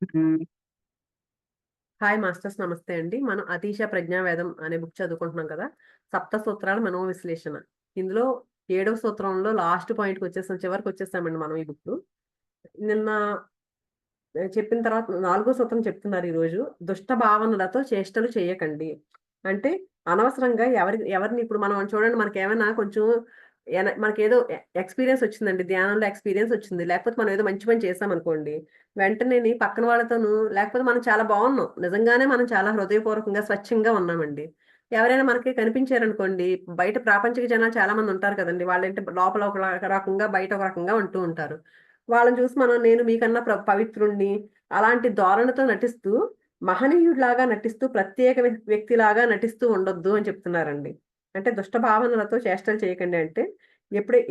హ్మ్. Hi masters, నమస్తే అండి. మనం అతీశ ప్రజ్ఞావేదం అనే బుక్ చదువుకుంటున్నాం కదా. సప్త సూత్రాల మనోవిశ్లేషణ. ఇందులో ఏడవ సూత్రంలో లాస్ట్ పాయింట్కి వచ్చేసాం, చివరికి వచ్చేసామండి మనం ఈ బుక్. నిన్న చెప్పిన తర్వాత నాలుగో సూత్రం చెప్తున్నారు ఈరోజు. దుష్ట భావనలతో చేష్టలు చేయకండి. అంటే అనవసరంగా ఎవరిని ఇప్పుడు మనం చూడండి, మనకేమైనా కొంచెం మనకేదో ఎక్స్పీరియన్స్ వచ్చిందండి, ధ్యానంలో ఎక్స్పీరియన్స్ వచ్చింది, లేకపోతే మనం ఏదో మంచి పని చేసామనుకోండి, వెంటనే పక్కన వాళ్ళతోనూ, లేకపోతే మనం చాలా బాగున్నాం, నిజంగానే మనం చాలా హృదయపూర్వకంగా స్వచ్ఛంగా ఉన్నామండి, ఎవరైనా మనకి కనిపించారనుకోండి, బయట ప్రాపంచిక జనాలు చాలా మంది ఉంటారు కదండి, వాళ్ళంటే లోపల ఒక రకంగా బయట ఒక రకంగా ఉంటూ ఉంటారు. వాళ్ళని చూసి మనం నేను మీకన్నా పవిత్రుణ్ణి అలాంటి ధోరణితో నటిస్తూ, మహనీయుడిలాగా నటిస్తూ, ప్రత్యేక వ్యక్తిలాగా నటిస్తూ ఉండొద్దు అని చెప్తున్నారండి. అంటే దుష్ట భావనలతో చేష్టలు చేయకండి అంటే,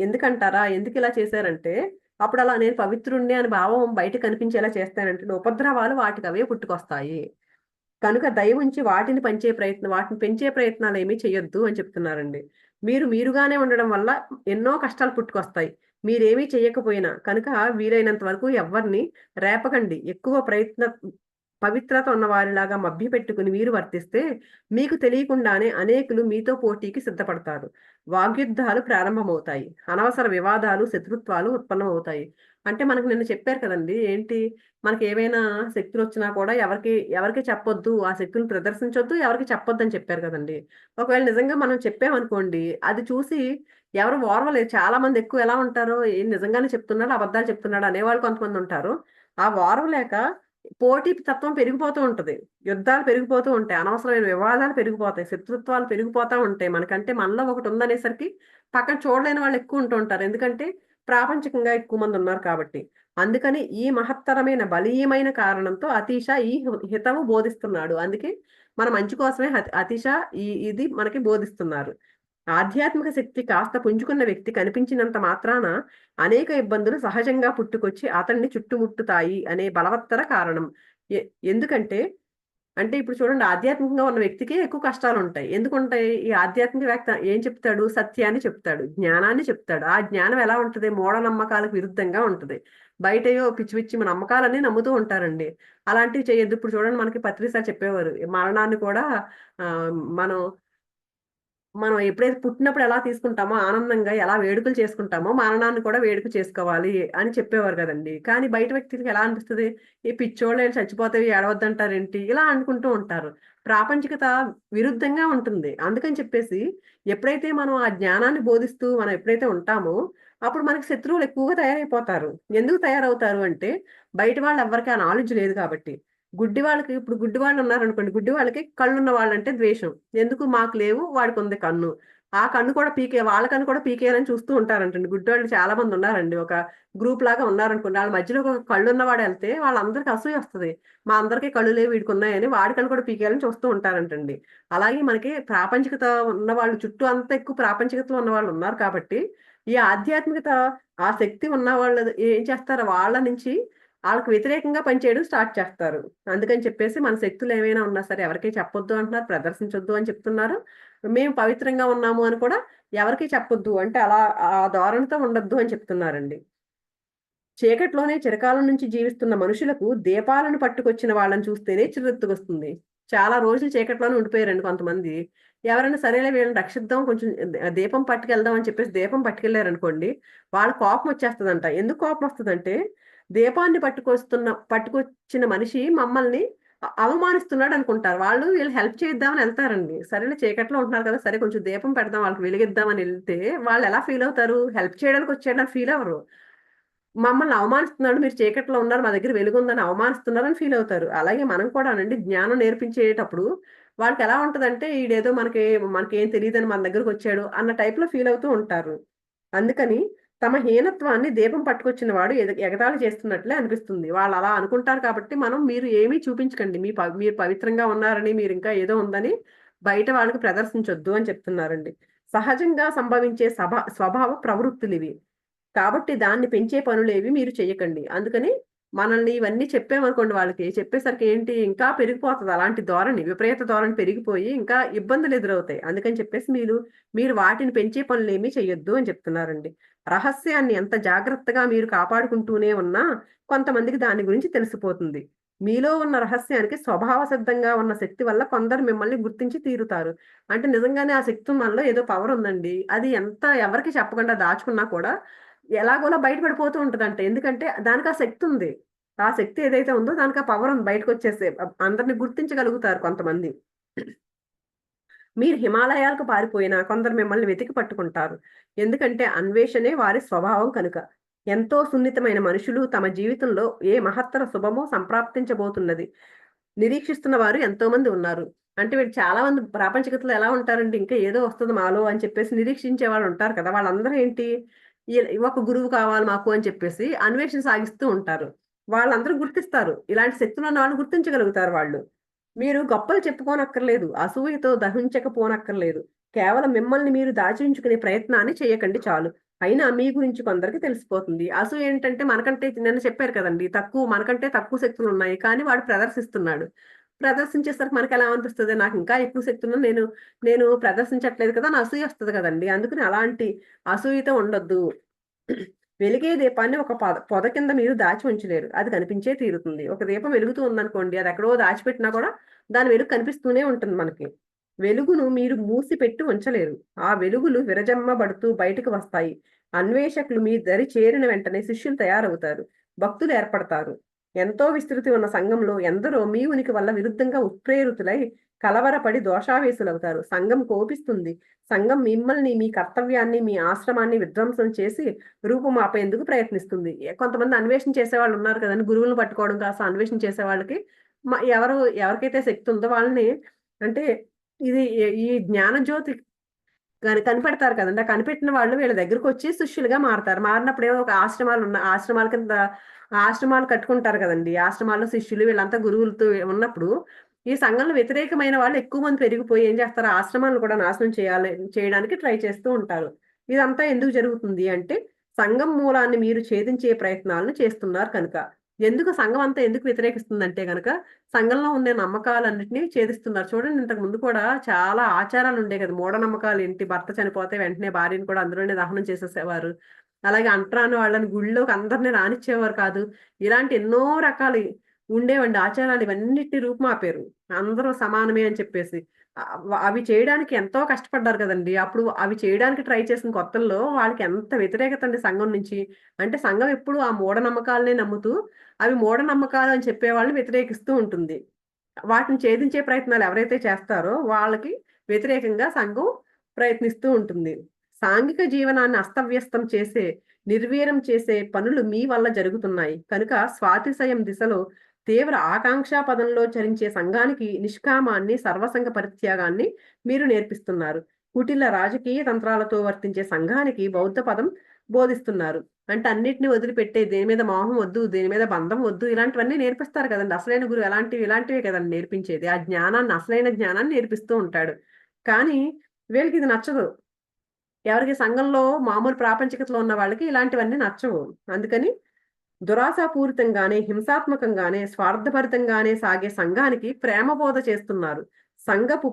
ఎందుకంటారా? ఎందుకిలా చేశారంటే, అప్పుడలా నేను పవిత్రుడిని అని భావం బయట కనిపించేలా చేస్తానంటే, ఉపద్రవాలు వాటికవే పుట్టుకొస్తాయి. కనుక దయ ఉంచి వాటిని పెంచే ప్రయత్నాలేమీ చెయ్యొద్దు అని చెప్తున్నారండి. మీరు మీరుగానే ఉండడం వల్ల ఎన్నో కష్టాలు పుట్టుకొస్తాయి. మీరేమీ చెయ్యకపోయినా. కనుక వీలైనంత వరకు ఎవ్వరిని రేపకండి. ఎక్కువ పవిత్రత ఉన్నవారిలాగా మభ్యపెట్టుకుని మీరు వర్తిస్తే, మీకు తెలియకుండానే అనేకులు మీతో పోటీకి సిద్ధపడతారు. వాగ్యుద్ధాలు ప్రారంభమవుతాయి. అనవసర వివాదాలు, శత్రుత్వాలు ఉత్పన్నమవుతాయి. అంటే మనకు నిన్న చెప్పారు కదండీ! మనకేవైనా శక్తులొచ్చినా కూడా ఎవరికీ చెప్పొద్దు. ఆ శక్తులను ప్రదర్శించొద్దు. ఎవరికీ చెప్పొద్దని చెప్పారు కదండీ! ఒకవేళ నిజంగా మనం చెప్పామనుకోండి, అది చూసి ఎవరు ఓర్వలేరు. చాలా మంది ఎక్కువ ఎలా ఉంటారు, నిజంగానే చెప్తున్నాడా, అబద్ధాలు చెప్తున్నాడా అనేవాళ్ళు కొంతమందుంటారు. ఆ ఓర్వలేక పోటీ తత్వం పెరిగిపోతూ ఉంటది. యుద్ధాలు పెరిగిపోతూ ఉంటాయి. అనవసరమైన వివాదాలు పెరిగిపోతాయి. శత్రుత్వాలు పెరిగిపోతా ఉంటాయి. మనలో ఒకటుందనేసరికి పక్కన చూడలేని వాళ్ళు ఎక్కువ ఉంటూ ఉంటారు. ఎందుకంటే ప్రాపంచికంగా ఎక్కువ మందున్నారు కాబట్టి. అందుకని ఈ మహత్తరమైన బలీయమైన కారణంతో అతీష ఈ హితవు బోధిస్తున్నాడు. అందుకే మన మంచి కోసమే అతీష ఇది మనకి బోధిస్తున్నారు. ఆధ్యాత్మిక శక్తి కాస్త పుంజుకున్న వ్యక్తి కనిపించినంత మాత్రాన అనేక ఇబ్బందులు సహజంగా పుట్టుకొచ్చి అతన్ని చుట్టుముట్టుతాయి అనే బలవత్తర కారణం. ఎ ఎందుకంటే ఇప్పుడు చూడండి, ఆధ్యాత్మికంగా ఉన్న వ్యక్తికి ఎక్కువ కష్టాలుంటాయి. ఎందుకుంటాయి? ఈ ఆధ్యాత్మికవేత్త ఏం చెప్తాడు? సత్యాన్ని చెప్తాడు. జ్ఞానాన్ని చెప్తాడు. ఆ జ్ఞానం ఎలా ఉంటది? మూఢనమ్మకాలకు విరుద్ధంగా ఉంటది. బయటేయో పిచ్చి పిచ్చి నమ్మకాలన్నీ నమ్ముతూ ఉంటారండి. అలాంటివి చేయొద్దు. ఇప్పుడు చూడండి, మనకి పత్రిసారి చెప్పేవారు. మరణాన్ని కూడా మనం మనం ఎప్పుడైతే పుట్టినప్పుడు ఎలా తీసుకుంటామో, ఆనందంగా ఎలా వేడుకలు చేసుకుంటామో, మరణాన్ని కూడా వేడుక చేసుకోవాలి అని చెప్పేవారు గదండీ! కానీ బయట వ్యక్తికి ఎలా అనిపిస్తది? ఈ పిచ్చోళ్ళు చచ్చిపోతే ఏడవద్దంటారేంటి? ఇలా అనుకుంటూ ఉంటారు. ప్రాపంచికత విరుద్ధంగా ఉంటుంది. అందుకని చెప్పేసి ఎప్పుడైతే మనం ఆ జ్ఞానాన్ని బోధిస్తూ మనం ఎప్పుడైతే ఉంటామో, అప్పుడు మనకి శత్రువులు ఎక్కువగా తయారైపోతారు. ఎందుకు తయారవుతారు అంటే, బయట వాళ్ళెవ్వరికీ ఆ నాలెడ్జ్ లేదు కాబట్టి. గుడ్డి వాళ్ళున్నారనుకోండి, గుడ్డి వాళ్ళకి కళ్ళున్న వాళ్ళంటే ద్వేషం. ఎందుకు? మాకు లేవు, వాడికుంది కన్ను. ఆ కన్ను కూడా వాళ్ళ కన్ను కూడా పీకేయాలని చూస్తూ ఉంటారంటండి. గుడ్డోళ్ళు చాలా మందున్నారండి. ఒక గ్రూప్‌లాగా ఉన్నారనుకోండి. ఆళ్ళ మధ్యలో ఒక కళ్ళున్నవాడెళ్తే వాళ్ళందరికి అసూయొస్తది. మా అందరికి కళ్ళు లేవు, వీడికున్నాయని వాడి కళ్ళు కూడా పీకేయాలని చూస్తూ ఉంటారంటండి. అలాగే మనకి ప్రాపంచికత ఉన్నవాళ్ళు చుట్టూ అంతా ఎక్కువ ప్రాపంచికతలో ఉన్నవాళ్ళున్నారు కాబట్టి, ఈ ఆధ్యాత్మికత, ఆ శక్తి ఉన్నవాళ్ళు ఏం చేస్తారు, వాళ్ళ నుంచి ఆళ్ళకి వ్యతిరేకంగా పనిచేయడం స్టార్ట్ చేస్తారు. అందుకని చెప్పేసి మన శక్తులేవైనా ఉన్నా సరే ఎవరికీ చెప్పొద్దు అంటున్నారు, ప్రదర్శించొద్దు అని చెప్తున్నారు. మేము పవిత్రంగా ఉన్నాము అని కూడా ఎవరికీ చెప్పొద్దు. అంటే అలా ఆ ధోరణితో ఉండొద్దు అని చెప్తున్నారండి. చీకట్లోనే చిరకాలం నుంచి జీవిస్తున్న మనుషులకు దీపాలను పట్టుకొచ్చిన వాళ్ళని చూస్తేనే చిర్రెత్తుకొస్తుంది. చాలా రోజులు చీకట్లోనే ఉండిపోయారండి కొంతమంది. ఎవరైనా సరేలే వీళ్ళని రక్షిద్దాం, కొంచెం దీపం పట్టుకెళ్దాం అని చెప్పేసి దీపం పట్టుకెళ్లారనుకోండి, వాళ్ళ కోపమొచ్చేస్తదంట. ఎందుకు కోపమొస్తదంటే, దీపాన్ని పట్టుకొచ్చిన మనిషి మమ్మల్ని అవమానిస్తున్నాడనుకుంటారు. వీళ్ళు హెల్ప్ చేద్దామని ఎళ్తారండి. సరేలే చీకట్లో ఉంటున్నారు కదా! సరే కొంచెం దీపం పెడదాం, వాళ్ళకి వెలిగిద్దామని ఎళ్తే వాళ్ళెలా ఫీలవుతారు? హెల్ప్ చేయడానికొచ్చాడని ఫీలవ్వరు. మమ్మల్ని అవమానిస్తున్నాడు, మీరు చీకట్లో ఉన్నారు, మా దగ్గర వెలుగుందని అవమానిస్తున్నారని ఫీలవుతారు. అలాగే మనం కూడానండి, జ్ఞానం నేర్పించేటప్పుడు వాళ్ళకెలా ఉంటదంటే, ఈడేదో మనకేం తెలీదని మన దగ్గరకొచ్చాడు అన్న టైప్‌లో ఫీలవుతూ ఉంటారు. అందుకని తమ హీనత్వాన్ని దీపం పట్టుకొచ్చిన వాడు ఎగతాళి చేస్తున్నట్లే అనిపిస్తుంది. వాళ్ళలా అనుకుంటారు కాబట్టి మీరు ఏమీ చూపించకండి. మీరు పవిత్రంగా ఉన్నారని, మీరింకా ఏదో ఉందని బయట వాళ్ళకి ప్రదర్శించొద్దు అని చెప్తున్నారండి. సహజంగా సంభవించే స్వభావ ప్రవృత్తులివి. కాబట్టి దాన్ని పెంచే పనులేవి మీరు చెయ్యకండి. అందుకని మనల్ని ఇవన్నీ చెప్పామనుకోండి వాళ్ళకి, చెప్పేసరికి ఇంకా పెరిగిపోతది అలాంటి ధోరణి. విపరీత ధోరణి పెరిగిపోయి ఇంకా ఇబ్బందులు ఎదురవుతాయి. అందుకని చెప్పేసి మీరు వాటిని పెంచే పనులేమీ చెయ్యొద్దు అని చెప్తున్నారండి. రహస్యాన్ని ఎంత జాగ్రత్తగా మీరు కాపాడుకుంటూనే ఉన్నా కొంతమందికి దాని గురించి తెలిసిపోతుంది. మీలో ఉన్న రహస్యానికి స్వభావ సిద్ధంగా ఉన్న శక్తి వల్ల కొందరు మిమ్మల్ని గుర్తించి తీరుతారు. అంటే నిజంగానే ఆ శక్తి మనలో ఏదో పవర్ ఉందండి. అది ఎంత ఎవరికీ చెప్పకుండా దాచుకున్నా కూడా ఎలాగోలా బయట పడిపోతూ ఉంటదంట. ఎందుకంటే దానికి ఆ శక్తి ఉంది. ఆ శక్తి ఏదైతే ఉందో దానికి ఆ పవర్ ఉంది బయటకొచ్చేసే అందరిని గుర్తించగలుగుతారు కొంతమంది. మీరు హిమాలయాలకు పారిపోయినా కొందరు మిమ్మల్ని వెతికి పట్టుకుంటారు. ఎందుకంటే అన్వేషణే వారి స్వభావం కనుక. ఎంతో సున్నితమైన మనుషులు తమ జీవితంలో ఏ మహత్తర శుభమో సంప్రాప్తించబోతున్నది నిరీక్షిస్తున్న వారు ఎంతో మంది ఉన్నారు. అంటే వీళ్ళు చాలా మంది ప్రాపంచికతలో ఎలా ఉంటారంటే ఇంకా ఏదో వస్తది మాలో అని చెప్పేసి నిరీక్షించే వాళ్ళు ఉంటారు కదా! వాళ్ళందరూ ఏంటి ఒక గురువు కావాలి మాకు అని చెప్పేసి అన్వేషణ సాగిస్తూ ఉంటారు. వాళ్ళందరూ గుర్తిస్తారు. ఇలాంటి శక్తులున్న వాళ్ళని గుర్తించగలుగుతారు వాళ్ళు. మీరు గొప్పలు చెప్పుకోనక్కర్లేదు. అసూయతో దహించకపోనక్కర్లేదు. కేవలం మిమ్మల్ని మీరు దాచించుకునే ప్రయత్నాన్ని చేయకండి చాలు. అయినా మీ గురించి కొందరికి తెలిసిపోతుంది. అసూయ ఏంటంటే మనకంటే నిన్న చెప్పారు కదండీ! మనకంటే తక్కువ శక్తులున్నాయి. కానీ వాడు ప్రదర్శిస్తున్నాడు. ప్రదర్శించేసరికి మనకెలా అనిపిస్తది? నాకింకా ఎక్కువ శక్తులున్నా నేను నేను ప్రదర్శించట్లేదు కదా! అని అసూయొస్తది కదండీ! అందుకని అలాంటి అసూయతో ఉండొద్దు. వెలిగే దీపాన్ని ఒక పొద కింద మీరు దాచి ఉంచలేరు. అది కనిపించే తీరుతుంది. ఒక దీపం వెలుగుతూ ఉందనుకోండి, అదెక్కడో దాచిపెట్టినా కూడా దాని వెలుగు కనిపిస్తూనే ఉంటుంది మనకి. వెలుగును మీరు మూసిపెట్టి ఉంచలేరు. ఆ వెలుగులు విరజమ్మబడుతూ బయటకు వస్తాయి. అన్వేషకులు మీ దరి చేరిన వెంటనే శిష్యులు తయారవుతారు. భక్తులు ఏర్పడతారు. ఎంతో విస్తృతి ఉన్న సంఘంలో ఎందరో మీ ఉనికి వల్ల విరుద్ధంగా ఉత్ప్రేరితులై కలవరపడి దోషావేశులవుతారు. సంఘం కోపిస్తుంది. సంఘం మిమ్మల్ని, మీ కర్తవ్యాన్ని, మీ ఆశ్రమాన్ని విధ్వంసం చేసి రూపుమాపేందుకు ప్రయత్నిస్తుంది. కొంతమంది అన్వేషణ చేసేవాళ్ళున్నారు కదండీ! గురువులను పట్టుకోవడం కాస్త అన్వేషణ చేసేవాళ్ళకి ఎవరికైతే శక్తి ఉందో వాళ్ళని అంటే ఇది ఈ జ్ఞానజ్యోతి కనిపెడతారు కదండీ! ఆ కనిపెట్టిన వాళ్ళు వీళ్ళ దగ్గరకొచ్చి శిష్యులుగా మారతారు. మారినప్పుడేమో ఒక ఆశ్రమాల కింద ఆశ్రమాలు కట్టుకుంటారు కదండీ! ఆశ్రమాల్లో శిష్యులు వీళ్ళంతా గురువులతో ఉన్నప్పుడు, ఈ సంఘంలో వ్యతిరేకమైన వాళ్ళు ఎక్కువ మంది పెరిగిపోయి ఏం చేస్తారు? ఆశ్రమాలను కూడా నాశనం చేయడానికి ట్రై చేస్తూ ఉంటారు. ఇదంతా ఎందుకు జరుగుతుంది అంటే, సంఘం మూలాన్ని మీరు ఛేదించే ప్రయత్నాలను చేస్తున్నారు కనుక. సంఘం అంతా ఎందుకు వ్యతిరేకిస్తుందంటే గనక సంఘంలో ఉండే నమ్మకాలన్నిటిని ఛేదిస్తున్నారు. చూడండి ఇంతకు ముందు కూడా చాలా ఆచారాలుండేయి కదా! మూఢనమ్మకాలేంటి భర్త చనిపోతే వెంటనే భార్యని కూడా అందులోనే దహనం చేసేసేవారు. అలాగే అంటరాని వాళ్ళని గుడిలోకి అందరిని రానిచ్చేవారు కాదు. ఇలాంటి ఎన్నో రకాలు ఉండేవండి ఆచారాలు. ఇవన్నిటిని రూపుమాపారు. అందరూ సమానమే అని చెప్పేసి. అవి చేయడానికి ఎంతో కష్టపడ్డారు కదండీ! అప్పుడు అవి చేయడానికి ట్రై చేసిన కొత్తల్లో వాళ్ళకి ఎంత వ్యతిరేకత అండి సంఘం నుంచి. అంటే సంఘం ఎప్పుడు ఆ మూఢనమ్మకాలనే నమ్ముతూ అవి మూఢనమ్మకాలు అని చెప్పేవాళ్ళని వ్యతిరేకిస్తూ ఉంటుంది. వాటిని ఛేదించే ప్రయత్నాలు ఎవరైతే చేస్తారో వాళ్ళకి వ్యతిరేకంగా సంఘం ప్రయత్నిస్తూ ఉంటుంది. సాంఘిక జీవనాన్ని అస్తవ్యస్తం చేసే, నిర్వీర్యం చేసే పనులు మీ వల్ల జరుగుతున్నాయి. కనుక స్వాతిశయం దిశలో తీవ్ర ఆకాంక్షా పదంలో చరించే సంఘానికి నిష్కామాన్ని, సర్వసంగ పరిత్యాగాన్ని మీరు నేర్పిస్తున్నారు. కుటిల రాజకీయ తంత్రాలతో వర్తించే సంఘానికి బౌద్ధ పదం బోధిస్తున్నారు. అంటే అన్నిటిని వదిలిపెట్టే దేని మీద మోహం వద్దు, దేని మీద బంధం వద్దు ఇలాంటివన్నీ నేర్పిస్తారు కదండీ! అసలైన గురువు ఇలాంటివే కదండీ నేర్పించేది. ఆ జ్ఞానాన్ని అసలైన జ్ఞానాన్ని నేర్పిస్తూ ఉంటాడు. కానీ వీళ్ళకిది నచ్చదు. ఎవరికి సంఘంలో మామూలు ప్రాపంచికతలో ఉన్న వాళ్ళకి ఇలాంటివన్నీ నచ్చవు. అందుకని దురాశాపూరితంగానే, హింసాత్మకంగానే, స్వార్థభరితంగానే సాగే సంఘానికి ప్రేమ బోధ చేస్తున్నారు. సంఘపు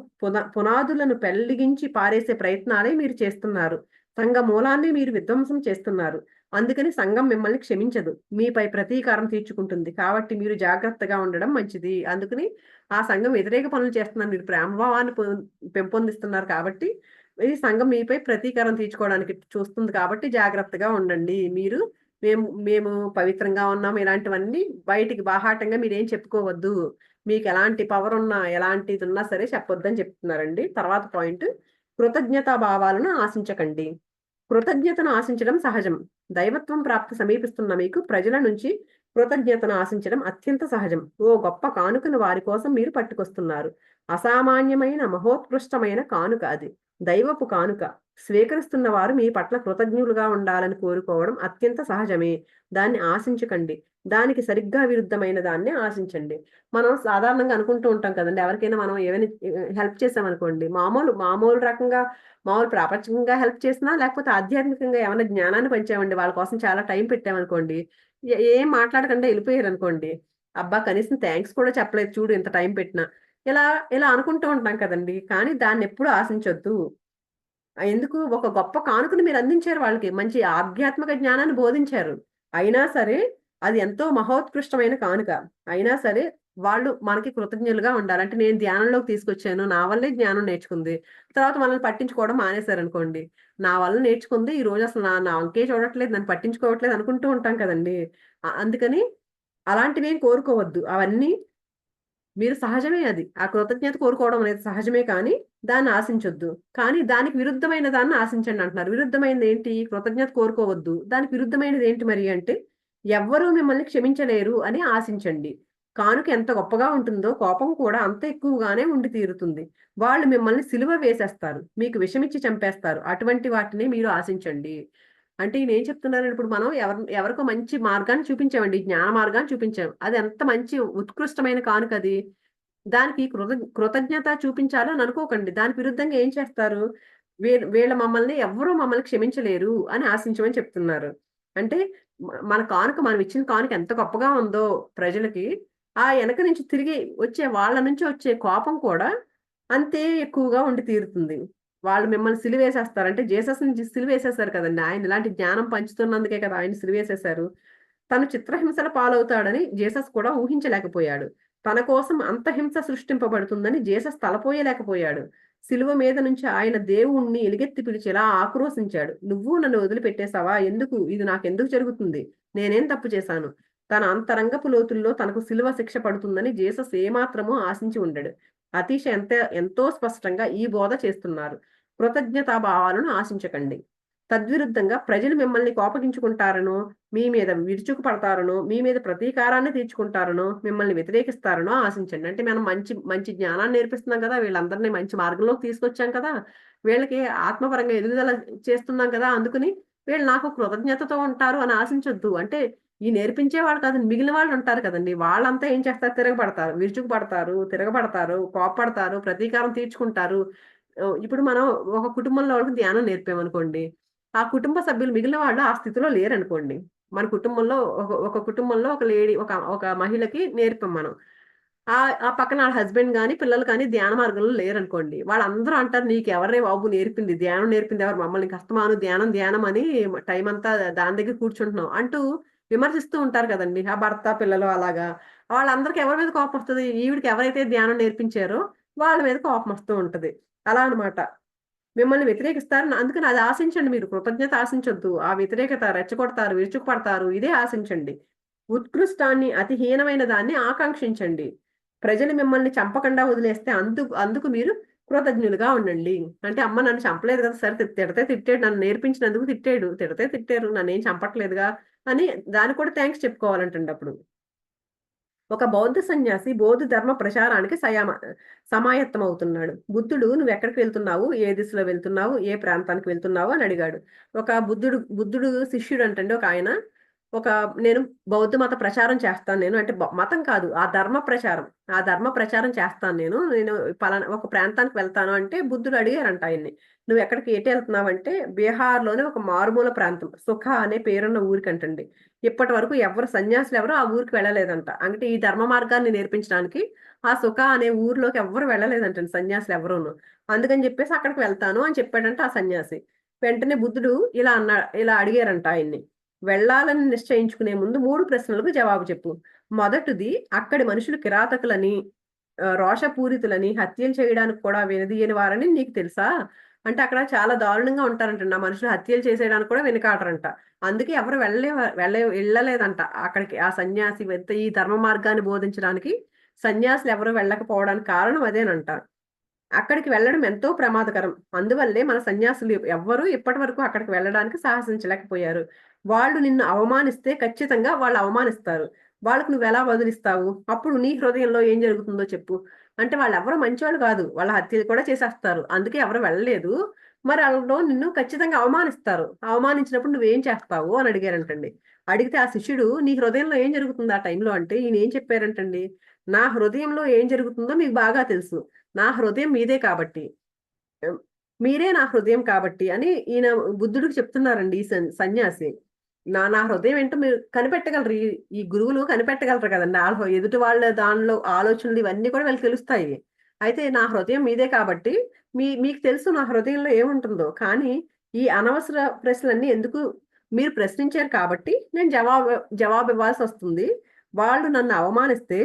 పునాదులను పెళ్లిగించి పారేసే ప్రయత్నాలే మీరు చేస్తున్నారు. సంఘ మూలాన్ని మీరు విధ్వంసం చేస్తున్నారు. అందుకని సంఘం మిమ్మల్ని క్షమించదు. మీపై ప్రతీకారం తీర్చుకుంటుంది. కాబట్టి మీరు జాగ్రత్తగా ఉండడం మంచిది. అందుకని ఆ సంఘం వ్యతిరేక పనులు చేస్తున్నారు. మీరు ప్రేమభావాన్ని పెంపొందిస్తున్నారు కాబట్టి, ఈ సంఘం మీపై ప్రతీకారం తీర్చుకోవడానికి చూస్తుంది కాబట్టి జాగ్రత్తగా ఉండండి. మేము పవిత్రంగా ఉన్నాం. ఇలాంటివన్నీ బయటికి బాహాటంగా మీరేం చెప్పుకోవద్దు. మీకెలాంటి పవరున్నా, ఎలాంటిదున్నా సరే చెప్పొద్దని చెప్తున్నారండి. తర్వాత పాయింట్ కృతజ్ఞతా భావాలను ఆశించకండి. కృతజ్ఞతను ఆశించడం సహజం. దైవత్వం ప్రాప్తి సమీపిస్తున్న మీకు ప్రజల నుంచి కృతజ్ఞతను ఆశించడం అత్యంత సహజం. ఓ గొప్ప కానుకను వారి కోసం మీరు పట్టుకొస్తున్నారు. అసామాన్యమైన, మహోత్కృష్టమైన కానుక అది. దైవపు కానుక. స్వీకరిస్తున్న వారు మీ పట్ల కృతజ్ఞులుగా ఉండాలని కోరుకోవడం అత్యంత సహజమే. దాన్ని ఆశించకండి. దానికి సరిగ్గా విరుద్ధమైన దాన్నే ఆశించండి. మనం సాధారణంగా అనుకుంటూ ఉంటాం కదండీ! ఎవరికైనా మనం ఏమైనా హెల్ప్ చేసామనుకోండి, మామూలు రకంగా మామూలు ప్రాపంచికంగా హెల్ప్ చేసినా, లేకపోతే ఆధ్యాత్మికంగా ఏమన్నా జ్ఞానాన్ని పంచామండి, వాళ్ళ కోసం చాలా టైం పెట్టామనుకోండి, ఏం మాట్లాడకుండా ఎళ్ళిపోయారనుకోండి, అబ్బా! కనీసం థాంక్స్ కూడా చెప్పలేదు చూడు ఇంత టైం పెట్టినా. ఇలా ఇలా అనుకుంటూ ఉంటాం కదండీ! కానీ దాన్నెప్పుడు ఆశించొద్దు. ఎందుకు ఒక గొప్ప కానుకను మీరు అందించారు వాళ్ళకి. మంచి ఆధ్యాత్మిక జ్ఞానాన్ని బోధించారు. అయినా సరే అది ఎంతో మహోత్కృష్టమైన కానుక. అయినా సరే వాళ్ళు మనకి కృతజ్ఞులుగా ఉండాలి. అంటే నేను ధ్యానంలోకి తీసుకొచ్చాను. నా వల్లే జ్ఞానం నేర్చుకుంది. తర్వాత మనల్ని పట్టించుకోవడం మానేశారనుకోండి. నా వల్ల నేర్చుకుంది ఈరోజు అసలు నా నా వంకే చూడట్లేదు, నన్ను పట్టించుకోవట్లేదు అనుకుంటూ ఉంటాం కదండీ! అందుకని అలాంటివేం కోరుకోవద్దు. అవన్నీ మీరు సహజమే అది. ఆ కృతజ్ఞత కోరుకోవడం అనేది సహజమే కానీ, దాన్ని ఆశించొద్దు. కానీ దానికి విరుద్ధమైన దాన్ని ఆశించండి అంటున్నారు. విరుద్ధమైనదేంటి? కృతజ్ఞత కోరుకోవద్దు. దానికి విరుద్ధమైనదేంటి మరి అంటే, ఎవ్వరూ మిమ్మల్ని క్షమించలేరు అని ఆశించండి. కానుక ఎంత గొప్పగా ఉంటుందో, కోపం కూడా అంత ఎక్కువగానే ఉండి తీరుతుంది. వాళ్ళు మిమ్మల్ని సిలువ వేసేస్తారు. మీకు విషమిచ్చి చంపేస్తారు. అటువంటి వాటిని మీరు ఆశించండి. అంటే ఈయనేం చెప్తున్నారంటే, ఇప్పుడు మనం ఎవరికో మంచి మార్గాన్ని చూపించామండి. జ్ఞాన మార్గాన్ని చూపించాం. అది ఎంత మంచి ఉత్కృష్టమైన కానుకది. దానికి కృతజ్ఞత చూపించాలని అనుకోకండి. దానికి విరుద్ధంగా ఏం చేస్తారు? వీళ్ళ ఎవ్వరూ మమ్మల్ని క్షమించలేరు అని ఆశించమని చెప్తున్నారు. అంటే మన కానుక మనం ఇచ్చిన కానుక ఎంత గొప్పగా ఉందో ప్రజలకి, ఆ ఎనక నుంచి తిరిగి వచ్చే వాళ్ళ నుంచి వచ్చే కోపం కూడా అంతే ఎక్కువగా ఉండి తీరుతుంది. వాళ్ళు మిమ్మల్ని సిలువేసేస్తారు. అంటే జీసస్‌ని సిలువేసేసారు కదండీ! ఆయన ఇలాంటి జ్ఞానం పంచుతున్నందుకే కదా! ఆయన్ని సిలువేసేసారు. తను చిత్రహింసల పాలవుతాడని జీసస్ కూడా ఊహించలేకపోయాడు. తన కోసం అంత హింస సృష్టింపబడుతుందని జీసస్ తలపోయలేకపోయాడు. శిలువ మీద నుంచి ఆయన దేవుణ్ణి ఎలుగెత్తి పిలిచేలా ఆక్రోశించాడు. "నువ్వు నన్ను వదిలిపెట్టేసావా? ఎందుకు? ఇది నాకెందుకు జరుగుతుంది? నేనేం తప్పు చేశాను?" తన అంతరంగపు లోతుల్లో తనకు శిలువ శిక్ష పడుతుందని జీసస్ ఏమాత్రమూ ఆశించి ఉండడు. అతీష ఎంతో స్పష్టంగా ఈ బోధ చేస్తున్నారు. కృతజ్ఞతా భావాలను ఆశించకండి. తద్విరుద్ధంగా ప్రజలు మిమ్మల్ని కోపగించుకుంటారనో, మీ మీద విరుచుకుపడతారనో, మీ మీద ప్రతీకారాన్ని తీర్చుకుంటారనో, మిమ్మల్ని వ్యతిరేకిస్తారనో ఆశించండి. అంటే మనం మంచి మంచి జ్ఞానాన్ని నేర్పిస్తున్నాం కదా! వీళ్ళందరిని మంచి మార్గంలోకి తీసుకొచ్చాం కదా! వీళ్ళకి ఆత్మపరంగా ఎదుగుదల చేస్తున్నాం కదా! అందుకని వీళ్ళు నాకు కృతజ్ఞతతో ఉంటారు అని ఆశించొద్దు. అంటే ఈ నేర్పించేవాళ్ళు కాదండి. మిగిలిన వాళ్ళుంటారు కదండీ! వాళ్ళంతా ఏం చేస్తారు? తిరగబడతారు. విరుచుకుపడతారు, తిరగబడతారు, కోప్పడతారు, ప్రతీకారం తీర్చుకుంటారు. ఇప్పుడు మనం ఒక కుటుంబంలో వాళ్ళకి ధ్యానం నేర్పామనుకోండి. ఆ కుటుంబ సభ్యులు మిగిలిన వాళ్ళు ఆ స్థితిలో లేరనుకోండి. మన కుటుంబంలో ఒక కుటుంబంలో ఒక లేడీ ఒక ఒక మహిళకి నేర్పాం మనం. ఆ పక్కన ఆళ్ళ హస్బెండ్ గాని, పిల్లలు కానీ ధ్యాన మార్గంలో లేరనుకోండి. వాళ్ళందరూ అంటారు, "నీకెవర్రే బాబు నేర్పింది? ధ్యానం నేర్పింది ఎవరు? మమ్మల్ని ఇంక అస్తమాను ధ్యానం, ధ్యానం అని టైమంతా దాని దగ్గర కూర్చుంటున్నాం" అంటూ విమర్శిస్తూ ఉంటారు కదండీ! ఆ భర్త, పిల్లలు అలాగా. వాళ్ళందరికి ఎవరి మీద కోపమొస్తది? ఈవిడకి ఎవరైతే ధ్యానం నేర్పించారో వాళ్ళ మీద కోపమొస్తూ ఉంటది. అలా అన్నమాట. మిమ్మల్ని వ్యతిరేకిస్తారు. అందుకని అది ఆశించండి మీరు. కృతజ్ఞత ఆశించొద్దు. ఆ వ్యతిరేకత రెచ్చగొడతారు, విరుచుకుపడతారు. ఇదే ఆశించండి. ఉత్కృష్టాన్ని, అతి హీనమైన దాన్ని ఆకాంక్షించండి. ప్రజలు మిమ్మల్ని చంపకుండా వదిలేస్తే అందుకు మీరు కృతజ్ఞులుగా ఉండండి. అంటే అమ్మ నన్ను చంపలేదు కదా! సరే తిడితే తిట్టాడు. నన్ను నేర్పించినందుకు తిట్టాడు. తిడితే తిట్టారు. నన్నేం చంపట్లేదుగా అని దానికి కూడా థాంక్స్ చెప్పుకోవాలంటండి అప్పుడు. ఒక బౌద్ధ సన్యాసి బోధి ధర్మ ప్రచారానికి సమాయత్తమవుతున్నాడు. బుద్ధుడు "నువ్వెక్కడికి వెళ్తున్నావు? ఏ దిశలో వెళ్తున్నావు? ఏ ప్రాంతానికి వెళ్తున్నావు?" అని అడిగాడు. బుద్ధుడు శిష్యుడంటండి ఒకాయన. "నేను బౌద్ధ మత ప్రచారం చేస్తాను నేను." అంటే మతం కాదు. ఆ ధర్మ ప్రచారం. ఆ ధర్మ ప్రచారం చేస్తాను నేను. నేను పలానా ఒక ప్రాంతానికి వెళ్తాను అంటే బుద్ధుడు అడిగారంట ఆయన్ని. ఎటెళ్తున్నావంటే బీహార్‌లోని ఒక మారుమూల ప్రాంతం. సుఖ అనే పేరున్న ఊరికంటండి. ఇప్పటి వరకు సన్యాసులెవరు ఆ ఊరికి వెళ్ళలేదంట. అంటే ఈ ధర్మ మార్గాన్ని నేర్పించడానికి ఆ సుఖ అనే ఊర్లోకి ఎవ్వరు వెళ్ళలేదంటండి సన్యాసులెవ్వరూను. అందుకని జెప్పేసి అక్కడికి వెళ్తాను అని చెప్పాడంట ఆ సన్యాసి. వెంటనే బుద్ధుడు ఇలా అడిగారంట ఆయన్ని. వెళ్ళాలని నిశ్చయించుకునే ముందు 3 ప్రశ్నలకు జవాబు చెప్పు. మొదటిది అక్కడి మనుషులు కిరాతకులని, రోషపూరితులని, హత్యలు చేయడానికి కూడా వెనుదీయని వారని నీకు తెలుసా? అంటే అక్కడ చాలా దారుణంగా ఉంటారంటండి. ఆ మనుషులు హత్యలు చేసేయడానికి కూడా వెనకాడరంట. అందుకే ఎవరు వెళ్ళలేదంట అక్కడికి. ఆ సన్యాసి ఈ ధర్మ మార్గాన్ని బోధించడానికి సన్యాసులెవరు వెళ్ళకపోవడానికి కారణం అదేనంట. అక్కడికి వెళ్ళడం ఎంతో ప్రమాదకరం. అందువల్లే మన సన్యాసులు ఎవ్వరూ ఇప్పటి వరకు అక్కడికి వెళ్ళడానికి సాహసించలేకపోయారు. వాళ్ళు నిన్ను అవమానిస్తే ఖచ్చితంగా వాళ్ళు అవమానిస్తారు. వాళ్ళకి నువ్వెలా బదులిస్తావు? అప్పుడు నీ హృదయంలో ఏం జరుగుతుందో చెప్పు. అంటే వాళ్ళెవ్వరు మంచోళ్ళు కాదు. వాళ్ళ హత్యలు కూడా చేసేస్తారు. అందుకే ఎవరు వెళ్ళలేదు. మరి ఆళ్ళలో నిన్ను ఖచ్చితంగా అవమానిస్తారు. అవమానించినప్పుడు నువ్వేం చేస్తావు అని అడిగారంటండి. అడిగితే ఆ శిష్యుడు నీ హృదయంలో ఏం జరుగుతుంది ఆ టైంలో అంటే ఈయనేం చెప్పారంటండి. నా హృదయంలో ఏం జరుగుతుందో మీకు బాగా తెలుసు. నా హృదయం మీదే కాబట్టి. హ్మ్. మీరే నా హృదయం కాబట్టి అని ఈయన బుద్ధుడికి చెప్తున్నారండి ఈ సన్యాసి. నా హృదయం ఏంటో మీరు కనిపెట్టగలరు. ఈ గురువులు కనిపెట్టగలరు కదండీ! ఎదుటి వాళ్ళ దానిలో ఆలోచనలు ఇవన్నీ కూడా వీళ్ళకి తెలుస్తాయి. అయితే నా హృదయం మీదే కాబట్టి మీకు తెలుసు నా హృదయంలో ఏముంటుందో. కానీ ఈ అనవసర ప్రశ్నలన్నీ ఎందుకు మీరు ప్రశ్నించారు కాబట్టి నేను జవాబు ఇవ్వాల్సి వస్తుంది. వాళ్ళు నన్ను అవమానిస్తే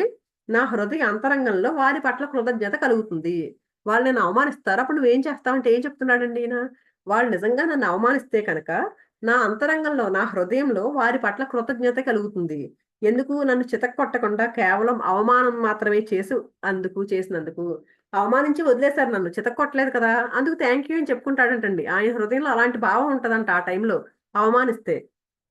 నా హృదయ అంతరంగంలో వారి పట్ల కృతజ్ఞత కలుగుతుంది. వాళ్ళు నన్ను అవమానిస్తారు. అప్పుడు నువ్వేం చేస్తావంటే ఏం చెప్తున్నాడండి ఈయన? వాళ్ళు నిజంగా నన్ను అవమానిస్తే కనుక నా అంతరంగంలో, నా హృదయంలో వారి పట్ల కృతజ్ఞత కలుగుతుంది. ఎందుకు నన్ను చితక్కొట్టకుండా కేవలం అవమానం మాత్రమే చేసినందుకు. అవమానించి వదిలేసారు నన్ను. చితక్కొట్టలేదు కదా! అందుకు థాంక్ యూ అని చెప్పుకుంటాడంటండి. ఆయన హృదయంలో అలాంటి భావం ఉంటదంట ఆ టైంలో అవమానిస్తే.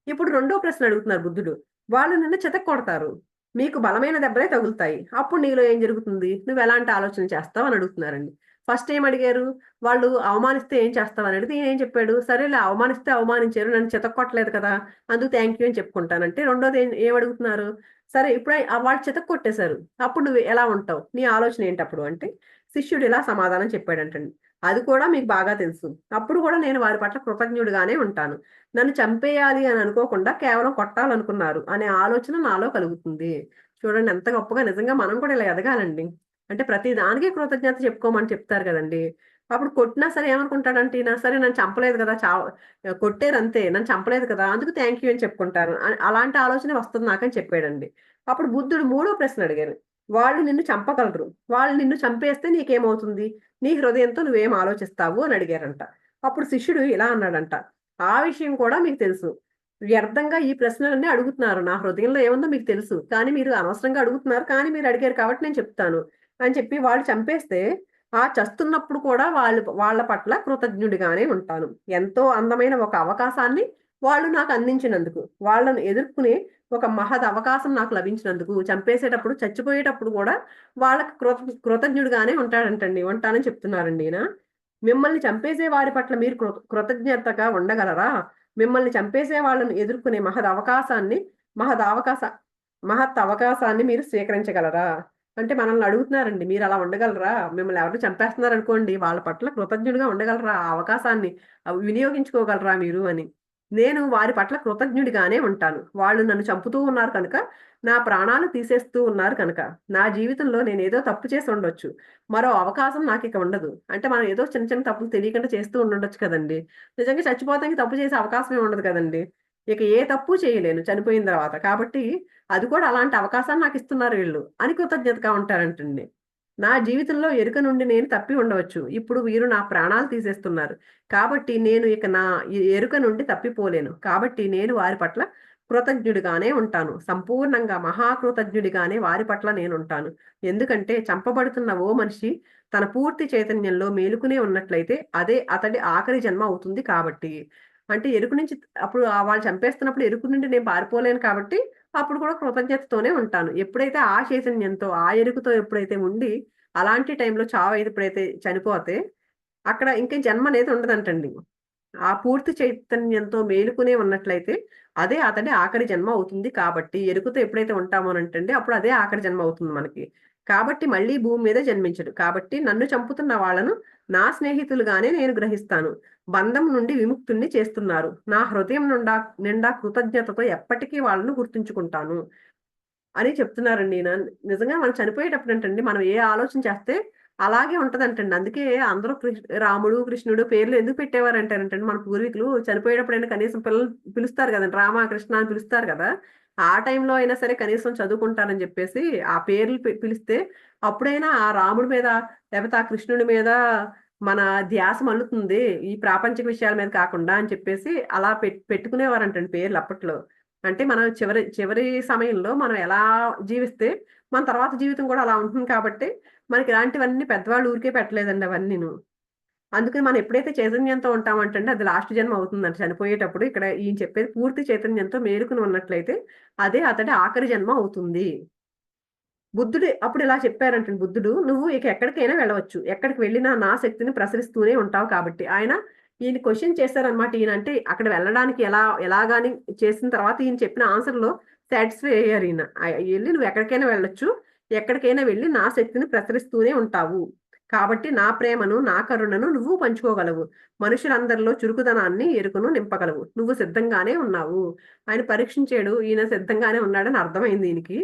ఇప్పుడు రెండో ప్రశ్న అడుగుతున్నారు బుద్ధుడు. వాళ్ళు నిన్ను చితక్కొడతారు. మీకు బలమైన దెబ్బలే తగులుతాయి. అప్పుడు నీలో ఏం జరుగుతుంది? నువ్వెలాంటి ఆలోచన చేస్తావు అని అడుగుతున్నారండి. ఫస్ట్ ఏమడిగారు? వాళ్ళు అవమానిస్తే ఏం చేస్తావు అని అడిగితే ఈయనేం చెప్పాడు? సరేలే అవమానిస్తే అవమానించారు. నన్ను చితక్కొట్టలేదు కదా! అందుకు థాంక్ యూ అని చెప్పుకుంటానంటే రెండోది ఏమడుగుతున్నారు? సరే ఇప్పుడు వాళ్ళు చితక్కొట్టేశారు. అప్పుడు నువ్వు ఎలా ఉంటావు? నీ ఆలోచన ఏంటప్పుడు అంటే శిష్యుడు ఇలా సమాధానం చెప్పాడంటండి. అది కూడా మీకు బాగా తెలుసు. అప్పుడు కూడా నేను వారి పట్ల కృతజ్ఞుడిగానే ఉంటాను. నన్ను చంపేయాలి అని అనుకోకుండా కేవలం కొట్టాలనుకున్నారు అనే ఆలోచన నాలో కలుగుతుంది. చూడండి ఎంత గొప్పగా నిజంగా మనం కూడా ఇలా ఎదగాలండి. అంటే ప్రతి దానికి కృతజ్ఞత చెప్పుకోమని చెప్తారు గదండీ! అప్పుడు కొట్టినా సరే ఏమనుకుంటాడంటే ఈయన, సరే నన్ను చంపలేదు కదా! కొట్టారంతే నన్ను చంపలేదు కదా! అందుకు థాంక్ యూ అని చెప్పుకుంటారు. అలాంటి ఆలోచనే వస్తుంది నాకని చెప్పాడండి. అప్పుడు బుద్ధుడు మూడో ప్రశ్న అడిగారు. వాళ్ళు నిన్ను చంపగలరు. వాళ్ళు నిన్ను చంపేస్తే నీకేమవుతుంది? నీ హృదయంతో నువ్వేం ఆలోచిస్తావు అని అడిగారంట. అప్పుడు శిష్యుడు ఇలా అన్నాడంట. ఆ విషయం కూడా మీకు తెలుసు. వ్యర్థంగా ఈ ప్రశ్నలన్నీ అడుగుతున్నారు. నా హృదయంలో ఏముందో మీకు తెలుసు. కానీ మీరు అనవసరంగా అడుగుతున్నారు. కానీ మీరు అడిగారు కాబట్టి నేను చెప్తాను. అని చెప్పి వాళ్ళు చంపేస్తే, ఆ చస్తున్నప్పుడు కూడా వాళ్ళ పట్ల కృతజ్ఞుడిగానే ఉంటాను. ఎంతో అందమైన ఒక అవకాశాన్ని వాళ్ళు నాకు అందించినందుకు. వాళ్ళను ఎదుర్కొనే ఒక మహద్ అవకాశం నాకు లభించినందుకు, చంపేసేటప్పుడు, చచ్చిపోయేటప్పుడు కూడా వాళ్ళకి కృతజ్ఞుడిగానే ఉంటానని చెప్తున్నారండి ఈయన. మిమ్మల్ని చంపేసే వారి పట్ల మీరు కృతజ్ఞతగా ఉండగలరా? మిమ్మల్ని చంపేసే వాళ్ళను ఎదుర్కొనే మహదవకాశ మహత్ అవకాశాన్ని మీరు స్వీకరించగలరా? అంటే మనల్ని అడుగుతున్నారండి. మీరలా ఉండగలరా? మిమ్మల్ని ఎవరైనా చంపేస్తున్నారనుకోండి, వాళ్ళ పట్ల కృతజ్ఞుడిగా ఉండగలరా? ఆ అవకాశాన్ని వినియోగించుకోగలరా మీరు అని. నేను వారి పట్ల కృతజ్ఞుడిగానే ఉంటాను. వాళ్ళు నన్ను చంపుతూ ఉన్నారు కనుక, నా ప్రాణాలు తీసేస్తూ ఉన్నారు కనుక, నా జీవితంలో నేనేదో తప్పు చేసి ఉండొచ్చు. మరో అవకాశం నాకిక ఉండదు. అంటే మనం ఏదో చిన్న చిన్న తప్పులు తెలియకుండా చేస్తూ ఉండుండొచ్చు కదండీ! నిజంగా చచ్చిపోతానికి తప్పు చేసే అవకాశమే ఉండదు కదండీ! ఇక ఏ తప్పు చేయలేను చనిపోయిన తర్వాత. కాబట్టి అది కూడా అలాంటి అవకాశాన్ని నాకిస్తున్నారు వీళ్ళు అని కృతజ్ఞతగా ఉంటారంటండి. నా జీవితంలో ఎరుక నుండి నేను తప్పి ఉండవచ్చు. ఇప్పుడు వీరు నా ప్రాణాలు తీసేస్తున్నారు. కాబట్టి నేను ఇక నా ఎరుక నుండి తప్పిపోలేను. కాబట్టి నేను వారి పట్ల కృతజ్ఞుడిగానే ఉంటాను. సంపూర్ణంగా మహాకృతజ్ఞుడిగానే వారి పట్ల నేనుంటాను. ఎందుకంటే చంపబడుతున్న ఓ మనిషి తన పూర్తి చైతన్యంలో మేలుకునే ఉన్నట్లయితే అదే అతడి ఆఖరి జన్మ అవుతుంది కాబట్టి. అంటే ఎరుకు నుంచి అప్పుడు వాళ్ళు చంపేస్తున్నప్పుడు ఎరుకు నుండి నేను పారిపోలేను కాబట్టి అప్పుడు కూడా కృతజ్ఞతతోనే ఉంటాను. ఎప్పుడైతే ఆ చైతన్యంతో, ఆ ఎరుకుతో ఎప్పుడైతే ఉండి, అలాంటి టైంలో ఎప్పుడైతే చనిపోతే, అక్కడ ఇంక జన్మనేది ఉండదంటండి. ఆ పూర్తి చైతన్యంతో మేలుకునే ఉన్నట్లయితే, అదే అతడి ఆఖరి జన్మ అవుతుంది కాబట్టి, ఎరుకుతో ఎప్పుడైతే ఉంటామోనంటండి, అప్పుడు అదే ఆఖరి జన్మ అవుతుంది మనకి. కాబట్టి మళ్ళీ భూమి మీద జన్మించడు. కాబట్టి నన్ను చంపుతున్న వాళ్ళను నా స్నేహితులుగానే నేను గ్రహిస్తాను. బంధం నుండి విముక్తుడిని చేస్తున్నారు. నా హృదయం నిండా కృతజ్ఞతతో ఎప్పటికీ వాళ్ళను గుర్తుంచుకుంటాను. అని చెప్తున్నారండి ఈయన. నిజంగా మనం చనిపోయేటప్పుడంటండి, మనం ఏ ఆలోచన చేస్తే అలాగే ఉంటదంటండి. అందుకే అందరూ రాముడు, కృష్ణుడు పేర్లు ఎందుకు పెట్టేవారంటారంటండి, మన పూర్వీకులు చనిపోయేటప్పుడైనా కనీసం పిల్లలు పిలుస్తారు గదండీ! రామ, కృష్ణ అని పిలుస్తారు గదా! ఆ టైంలో అయినా సరే కనీసం చదువుకుంటారని జెప్పేసి ఆ పేర్లు పిలిస్తే అప్పుడైనా ఆ రాముడి మీద లేపోతే ఆ కృష్ణుడి మీద మన ధ్యాస మల్లుతుంది. ఈ ప్రాపంచిక విషయాల మీద కాకుండా అని చెప్పేసి అలా పెట్టుకునేవారంటండి పేర్లు అప్పట్లో. అంటే మనం చివరి చివరి సమయంలో మనం ఎలా జీవిస్తే, మన తర్వాత జీవితం కూడా అలా ఉంటుంది కాబట్టి, మనకి ఇలాంటివన్నీ పెద్దవాళ్ళు ఊరికే పెట్టలేదండి అవన్నీను. అందుకని మనం ఎప్పుడైతే చైతన్యంతో ఉంటామంటండి, అది లాస్ట్ జన్మ అవుతుందంట చనిపోయేటప్పుడు. ఇక్కడ ఈయన చెప్పేది పూర్తి చైతన్యంతో మేలుకొని ఉన్నట్లయితే, అదే అతడి ఆఖరి జన్మ అవుతుంది. బుద్ధుడు అప్పుడిలా చెప్పారంటండి బుద్ధుడు. "నువ్వు ఇక ఎక్కడికైనా వెళ్ళవచ్చు. ఎక్కడికి వెళ్ళినా నా శక్తిని ప్రసరిస్తూనే ఉంటావు కాబట్టి." ఈయన క్వెషన్ చేశారనమాట. ఈయన అంటే అక్కడ వెళ్ళడానికి ఎలాగని చేసిన తర్వాత ఈయన చెప్పిన ఆన్సర్‌లో సాటిస్ఫై అయ్యారు ఈయన. "ఎళ్లి నువ్వు ఎక్కడికైనా వెళ్ళొచ్చు. ఎక్కడికైనా వెళ్లి నా శక్తిని ప్రసరిస్తూనే ఉంటావు. కాబట్టి నా ప్రేమను, నా కరుణను నువ్వు పంచుకోగలవు. మనుషులందరిలో చురుకుదనాన్ని, ఎరుకను నింపగలవు. నువ్వు సిద్ధంగానే ఉన్నావు." ఆయన పరీక్షించాడు. ఈయన సిద్ధంగానే ఉన్నాడని అర్థమైంది ఈయనకి.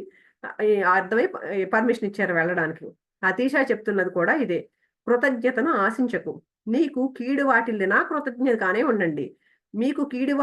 అర్థమై పర్మిషన్ ఇచ్చారు వెళ్ళడానికి. అతీష చెప్తున్నది కూడా ఇదే. కృతజ్ఞతను ఆశించకు. నీకు కీడు వాటిల్లినా కృతజ్ఞతగానే ఉండండి. మీకు కీడు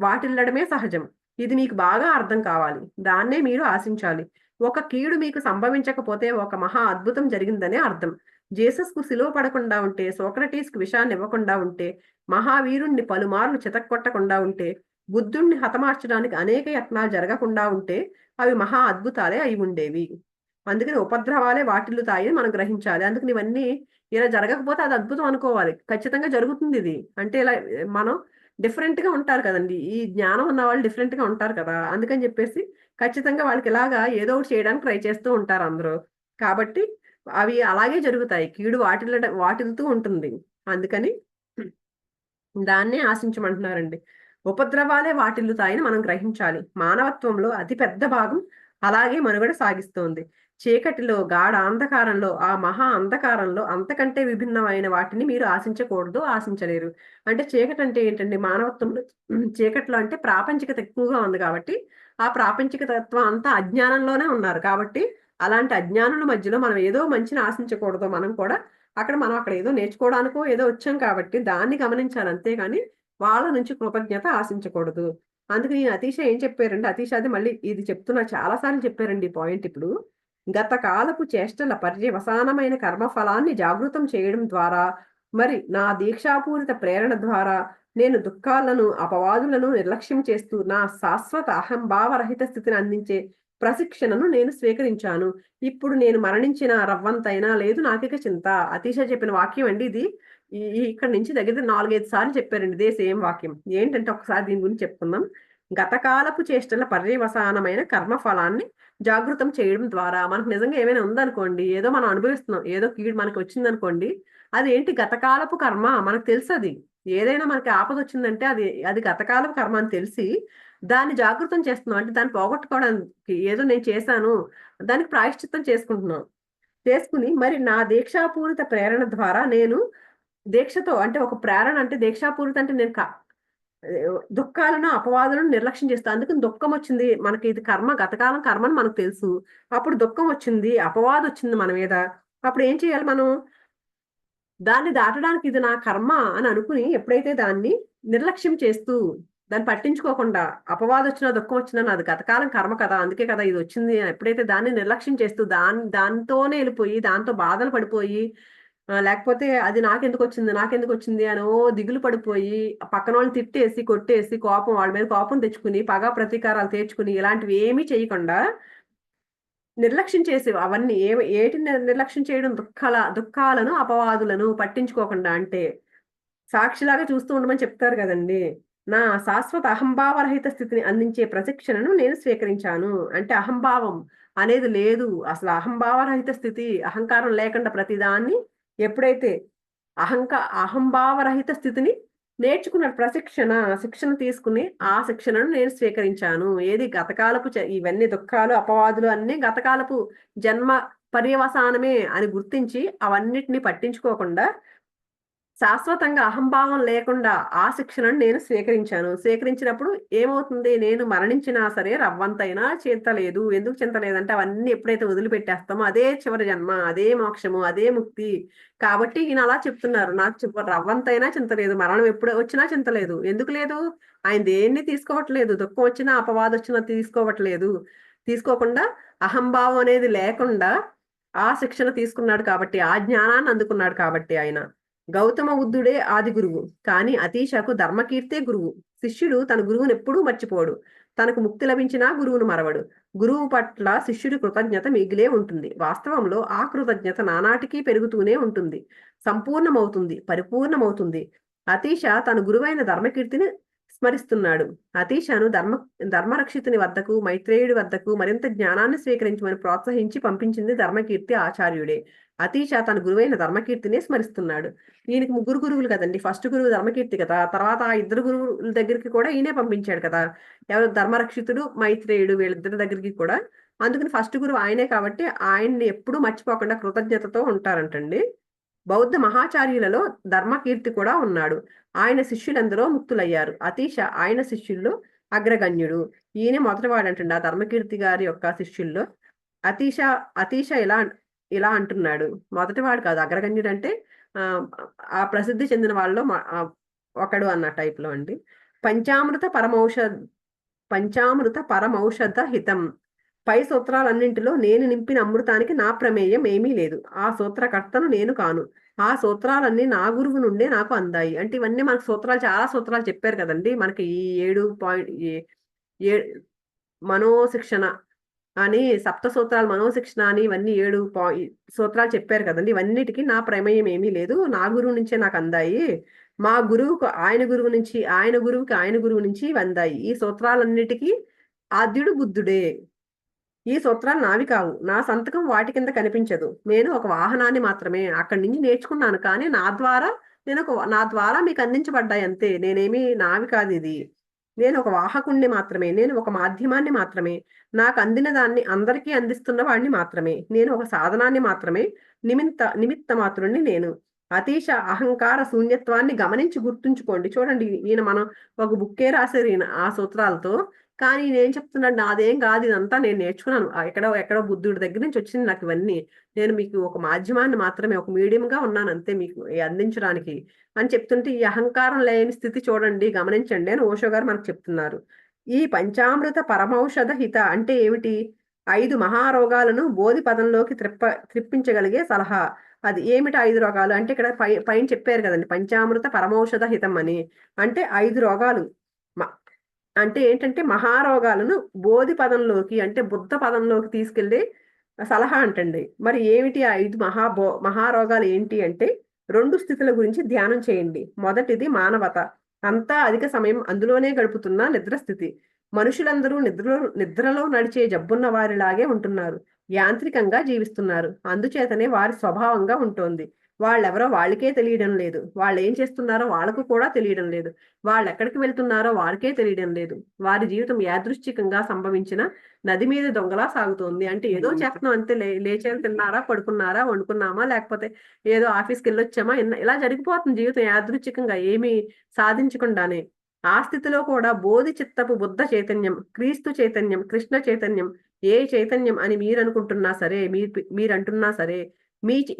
వాటిల్లడమే సహజం. ఇది మీకు బాగా అర్థం కావాలి. దాన్నే మీరు ఆశించాలి. ఒక కీడు మీకు సంభవించకపోతే ఒక మహా అద్భుతం జరిగిందనే అర్థం. జీసస్‌కు సిలువ పడకుండా ఉంటే, సోక్రటీస్‌కి విషాన్ని ఇవ్వకుండా ఉంటే, మహావీరుణ్ణి పలుమార్లు చితక్కొట్టకుండా ఉంటే, బుద్ధుణ్ణి హతమార్చడానికి అనేక యత్నాలు జరగకుండా ఉంటే, అవి మహా అద్భుతాలే అయి ఉండేవి. అందుకని ఉపద్రవాలే వాటిల్లుతాయని మనం గ్రహించాలి. అందుకని ఇవన్నీ ఇలా జరగకపోతే అది అద్భుతం అనుకోవాలి. ఖచ్చితంగా జరుగుతుందిది. అంటే ఇలా మనం డిఫరెంట్‌గా ఉంటారు కదండీ! ఈ జ్ఞానం ఉన్నవాళ్ళు డిఫరెంట్‌గా ఉంటారు కదా! అందుకని జెప్పేసి ఖచ్చితంగా వాళ్ళకి ఇలాగా ఏదో ఒకటి చేయడానికి ట్రై చేస్తూ ఉంటారు అందరూ. కాబట్టి అవి అలాగే జరుగుతాయి. కీడు వాటిల్లుతూ ఉంటుంది. అందుకని దాన్నే ఆశించమంటున్నారండి. ఉపద్రవాలే వాటిల్లుతాయని మనం గ్రహించాలి. మానవత్వంలో అతి పెద్ద భాగం అలాగే మనుగడ సాగిస్తోంది. చీకటిలో, గాఢ అంధకారంలో, ఆ మహా అంధకారంలో అంతకంటే విభిన్నమైన వాటిని మీరు ఆశించకూడదు, ఆశించలేరు. అంటే చీకటంటే ఏంటండి? మానవత్వంలో చీకట్లో అంటే ప్రాపంచికత ఎక్కువగా ఉంది కాబట్టి, ఆ ప్రాపంచిక తత్వం అంతా అజ్ఞానంలోనే ఉన్నారు. కాబట్టి, అలాంటి అజ్ఞానుల మధ్యలో మనం ఏదో మంచిని ఆశించకూడదు. మనం అక్కడ ఏదో నేర్చుకోవడానికో ఏదో వచ్చాం కాబట్టి దాన్ని గమనించాలి అంతేగాని వాళ్ళ నుంచి కృతజ్ఞత ఆశించకూడదు. అందుకని అతీష ఏం చెప్పారంటే అతీష అది మళ్ళీ ఇది చెప్తున్నా చాలా సార్లు చెప్పారండి ఈ పాయింట్ ఇప్పుడు. గత కాలపు చేష్టల పర్యవసానమైన కర్మఫలాన్ని జాగృతం చేయడం ద్వారా మరి నా దీక్షాపూరిత ప్రేరణ ద్వారా నేను దుఃఖాలను, అపవాదులను నిర్లక్ష్యం చేస్తూ నా శాశ్వత అహంభావరహిత స్థితిని అందించే ప్రశిక్షణను నేను స్వీకరించాను. ఇప్పుడు నేను మరణించిన రవ్వంతైనా లేదు నాకిక చింత. అతీష చెప్పిన వాక్యం అండి ఇది. ఈ ఈ ఇక్కడి నుంచి దగ్గర దగ్గర 4, 5 సార్లు చెప్పారండి ఇదే సేమ్ వాక్యం. ఏంటంటే ఒకసారి దీని గురించి చెప్పుకుందాం. గతకాలపు చేష్టల పర్యవసానమైన కర్మ ఫలాన్ని జాగృతం చేయడం ద్వారా మనకు నిజంగా ఏమైనా ఉందనుకోండి, ఏదో మనం అనుభవిస్తున్నాం. ఏదో కీడు మనకొచ్చిందనుకోండి, అదేంటి గతకాలపు కర్మ మనకు తెలుసది. ఏదైనా మనకి ఆపదొచ్చిందంటే అది అది గతకాలపు కర్మ అని తెలిసి, దాన్ని జాగృతం చేస్తున్నాం. అంటే దాన్ని పోగొట్టుకోవడానికి ఏదో నేను చేశాను, దానికి ప్రాయశ్చిత్తం చేసుకుంటున్నాం. చేసుకొని మరి నా దీక్షాపూరిత ప్రేరణ ద్వారా నేను దీక్షతో అంటే ఒక ప్రేరణ అంటే దీక్షాపూరిత అంటే నేను దుఃఖాలను, అపవాదులను నిర్లక్ష్యం చేస్తా. అందుకని దుఃఖమొచ్చింది. మనకి ఇది కర్మ, గతకాలం కర్మ అని మనకు తెలుసు. అప్పుడు దుఃఖమొచ్చింది, అపవాదొచ్చింది మన మీద. అప్పుడు ఏం చేయాలి మనం? దాన్ని దాటడానికి ఇది నా కర్మ అని అనుకుని ఎప్పుడైతే దాన్ని నిర్లక్ష్యం చేస్తూ, దాన్ని పట్టించుకోకుండా అపవాదొచ్చినా, దుఃఖమొచ్చినా నాది గతకాలం కర్మ కదా! అందుకే కదా ఇదొచ్చింది అని ఎప్పుడైతే దాన్ని నిర్లక్ష్యం చేస్తూ దాంతోనే ఎళ్ళిపోయి, దాంతో బాధలు పడిపోయి లేకపోతే అది నాకెందుకొచ్చింది అని దిగులు పడిపోయి, పక్కనోళ్ళని తిట్టేసి, కొట్టేసి, వాళ్ళ మీద కోపం తెచ్చుకుని, పగ ప్రతీకారాలు తీర్చుకుని ఇలాంటివి ఏమీ చేయకుండా నిర్లక్ష్యం చేసేవి. అవన్నీ ఏటిని నిర్లక్ష్యం చేయడం దుఃఖాలను, అపవాదులను పట్టించుకోకుండా అంటే, సాక్షిలాగా చూస్తూ ఉండమని చెప్తారు గదండీ! నా శాశ్వత అహంభావరహిత స్థితిని అందించే ప్రశిక్షణను నేను స్వీకరించాను. అంటే అహంభావం అనేది లేదు. అసలు అహంభావరహిత స్థితి, అహంకారం లేకుండా ప్రతిదాన్ని ఎప్పుడైతే అహంభావరహిత స్థితిని నేర్చుకున్నాడు. శిక్షణ తీసుకుని, ఆ శిక్షణను నేను స్వీకరించాను. ఏది గతకాలపు ఇవన్నీ దుఃఖాలు, అపవాదులు అన్నీ గతకాలపు జన్మ పర్యవసానమే అని గుర్తించి, అవన్నిటిని పట్టించుకోకుండా శాశ్వతంగా అహంభావం లేకుండా ఆ శిక్షణను నేను స్వీకరించాను. స్వీకరించినప్పుడు ఏమవుతుంది? నేను మరణించినా సరే రవ్వంతైనా చింత లేదు. ఎందుకు చింత లేదంటే అవన్నీ ఎప్పుడైతే వదిలిపెట్టేస్తామో అదే చివరి జన్మ, అదే మోక్షము, అదే ముక్తి. కాబట్టి ఈయన అలా చెప్తున్నారు. నాకు రవ్వంతైనా చింత లేదు. మరణం ఎప్పుడు వచ్చినా చింత లేదు. ఎందుకు లేదు? ఆయన దేన్ని తీసుకోవట్లేదు. దుఃఖం వచ్చినా, అపవాదొచ్చినా తీసుకోవట్లేదు. తీసుకోకుండా అహంభావం అనేది లేకుండా ఆ శిక్షణ తీసుకున్నాడు కాబట్టి, ఆ జ్ఞానాన్ని అందుకున్నాడు కాబట్టి ఆయన. గౌతమ బుద్ధుడే ఆది గురువు. కానీ అతీషకు ధర్మకీర్తే గురువు. శిష్యుడు తన గురువునెప్పుడూ మర్చిపోడు. తనకు ముక్తి లభించినా గురువును మరవడు. గురువు పట్ల శిష్యుడి కృతజ్ఞత మిగిలే ఉంటుంది. వాస్తవంలో ఆ కృతజ్ఞత నానాటికీ పెరుగుతూనే ఉంటుంది. సంపూర్ణమవుతుంది, పరిపూర్ణమవుతుంది. అతీష తన గురువైన ధర్మకీర్తిని స్మరిస్తున్నాడు. అతీషను ధర్మరక్షితుని వద్దకు, మైత్రేయుడి వద్దకు మరింత జ్ఞానాన్ని స్వీకరించమని ప్రోత్సహించి పంపించింది ధర్మకీర్తి ఆచార్యుడే. అతీష తన గురువైన ధర్మకీర్తినే స్మరిస్తున్నాడు. ఈయనకి ముగ్గురు గురువులు కదండి. ఫస్ట్ గురువు ధర్మకీర్తి కదా! తర్వాత ఆ ఇద్దరు గురువుల దగ్గరికి కూడా ఈయనే పంపించాడు కదా! ఎవరు ధర్మరక్షితుడు, మైత్రేయుడు వీళ్ళిద్దరి దగ్గరికి కూడా. అందుకని ఫస్ట్ గురువు ఆయనే కాబట్టి ఆయన్ని ఎప్పుడూ మర్చిపోకుండా కృతజ్ఞతతో ఉంటారంటండి. బౌద్ధ మహాచార్యులలో ధర్మకీర్తి కూడా ఉన్నాడు. ఆయన శిష్యులందరూ ముక్తులయ్యారు. అతీష ఆయన శిష్యుల్లో అగ్రగణ్యుడు. ఈయనే మొదటివాడంటండి. ఆ ధర్మకీర్తి గారి యొక్క శిష్యుల్లో. అతీష అతీష ఇలా ఇలా అంటున్నాడు. మొదటివాడు కాదు. అగ్రగణ్యుడంటే ఆహ్, ఆ ప్రసిద్ధి చెందిన వాళ్ళలో ఒకడు అన్న టైప్‌లో అండి. పంచామృత పరమౌష పంచామృత పరమౌషధ హితం. పై సూత్రాలన్నింటిలో నేను నింపిన అమృతానికి నా ప్రమేయం ఏమీ లేదు. ఆ సూత్రకర్తను నేను కాను. ఆ సూత్రాలన్నీ నా గురువు నుండే నాకు అందాయి. అంటే ఇవన్నీ మనకు సూత్రాలు, చాలా సూత్రాలు చెప్పారు కదండి మనకి. ఈ 7 మనోశిక్షణ అని, సప్త సూత్రాలు మనోశిక్షణ అని, ఇవన్నీ 7 సూత్రాలు చెప్పారు కదండి. ఇవన్నిటికీ నా ప్రమేయం ఏమీ లేదు, నా గురువు నుంచే నాకు అందాయి. మా గురువుకు ఆయన గురువు నుంచి, ఆయన గురువుకి ఆయన గురువు నుంచి ఇవి అందాయి. ఈ సూత్రాలన్నిటికీ ఆద్యుడు బుద్ధుడే. ఈ సూత్రాలు నావి కావు. నా సంతకం వాటి కింద కనిపించదు. నేను ఒక వాహనాన్ని మాత్రమే. అక్కడి నుంచి నేర్చుకున్నాను, కానీ నా ద్వారా మీకు అందించబడ్డాయి అంతే. నావి కాదు ఇది. నేను ఒక వాహకుణ్ణి మాత్రమే. నేను ఒక మాధ్యమాన్ని మాత్రమే. నాకు అందిన దాన్ని అందరికీ అందిస్తున్న వాడిని మాత్రమే. నేను ఒక సాధనాన్ని మాత్రమే. నిమిత్త మాత్రుణ్ణి నేను. అతీశ అహంకార శూన్యత్వాన్ని గమనించి గుర్తుంచుకోండి. చూడండి, మనం ఒక బుక్కే రాశారు ఈయన ఆ సూత్రాలతో. కానీ నేనేం చెప్తున్నాడు, నాదేం కాదు, ఇదంతా నేను నేర్చుకున్నాను. ఎక్కడో ఎక్కడో బుద్ధుడి దగ్గర నుంచి వచ్చింది నాకు ఇవన్నీ. నేను మీకు ఒక మాధ్యమాన్ని మాత్రమే, ఒక మీడియంగా ఉన్నాను అంతే మీకు అందించడానికి అని చెప్తుంటే, ఈ అహంకారం లేని స్థితి చూడండి, గమనించండి అని ఓషో గారు మనకు చెప్తున్నారు. ఈ పంచామృత పరమౌషధ హిత అంటే ఏమిటి? 5 మహారోగాలను బోధి పదంలోకి త్రిప్పించగలిగే సలహా. అది ఏమిటి 5 రోగాలు అంటే, ఇక్కడ పైన చెప్పారు కదండి, పంచామృత పరమౌషధ హితం అని. అంటే 5 రోగాలు. అంటే ఏంటంటే మహారోగాలను బోధి పదంలోకి, అంటే బుద్ధ పదంలోకి తీసుకెళ్లే సలహా అంటండి. మరి ఏమిటి ఆ 5 మహారోగాలు ఏంటి అంటే, 2 స్థితుల గురించి ధ్యానం చేయండి. మొదటిది మానవత. అంతా అధిక సమయం అందులోనే గడుపుతున్న నిద్రస్థితి. మనుషులందరూ నిద్రలో నడిచే జబ్బున్న వారిలాగే ఉంటున్నారు. యాంత్రికంగా జీవిస్తున్నారు. అందుచేతనే వారి స్వభావంగా ఉంటోంది. వాళ్ళెవరో వాళ్ళకే తెలియడం లేదు. వాళ్ళు ఏం చేస్తున్నారో వాళ్ళకు కూడా తెలియడం లేదు. వాళ్ళు ఎక్కడికి వెళ్తున్నారో వారికే తెలియడం లేదు. వారి జీవితం యాదృశ్చికంగా సంభవించిన నది మీద దొంగలా సాగుతోంది. అంటే ఏదో చేస్తున్నాం అంతే, లేచారు, తిన్నారా, పడుకున్నారా, వండుకున్నామా, లేకపోతే ఏదో ఆఫీస్కి వెళ్ళొచ్చామా, ఇలా జరిగిపోతుంది జీవితం యాదృచ్ఛికంగా, ఏమీ సాధించకుండానే. ఆ స్థితిలో కూడా బోధి చిత్తపు బుద్ధ చైతన్యం, క్రీస్తు చైతన్యం, కృష్ణ చైతన్యం, ఏ చైతన్యం అని మీరు అనుకుంటున్నా సరే, మీరంటున్నా సరే,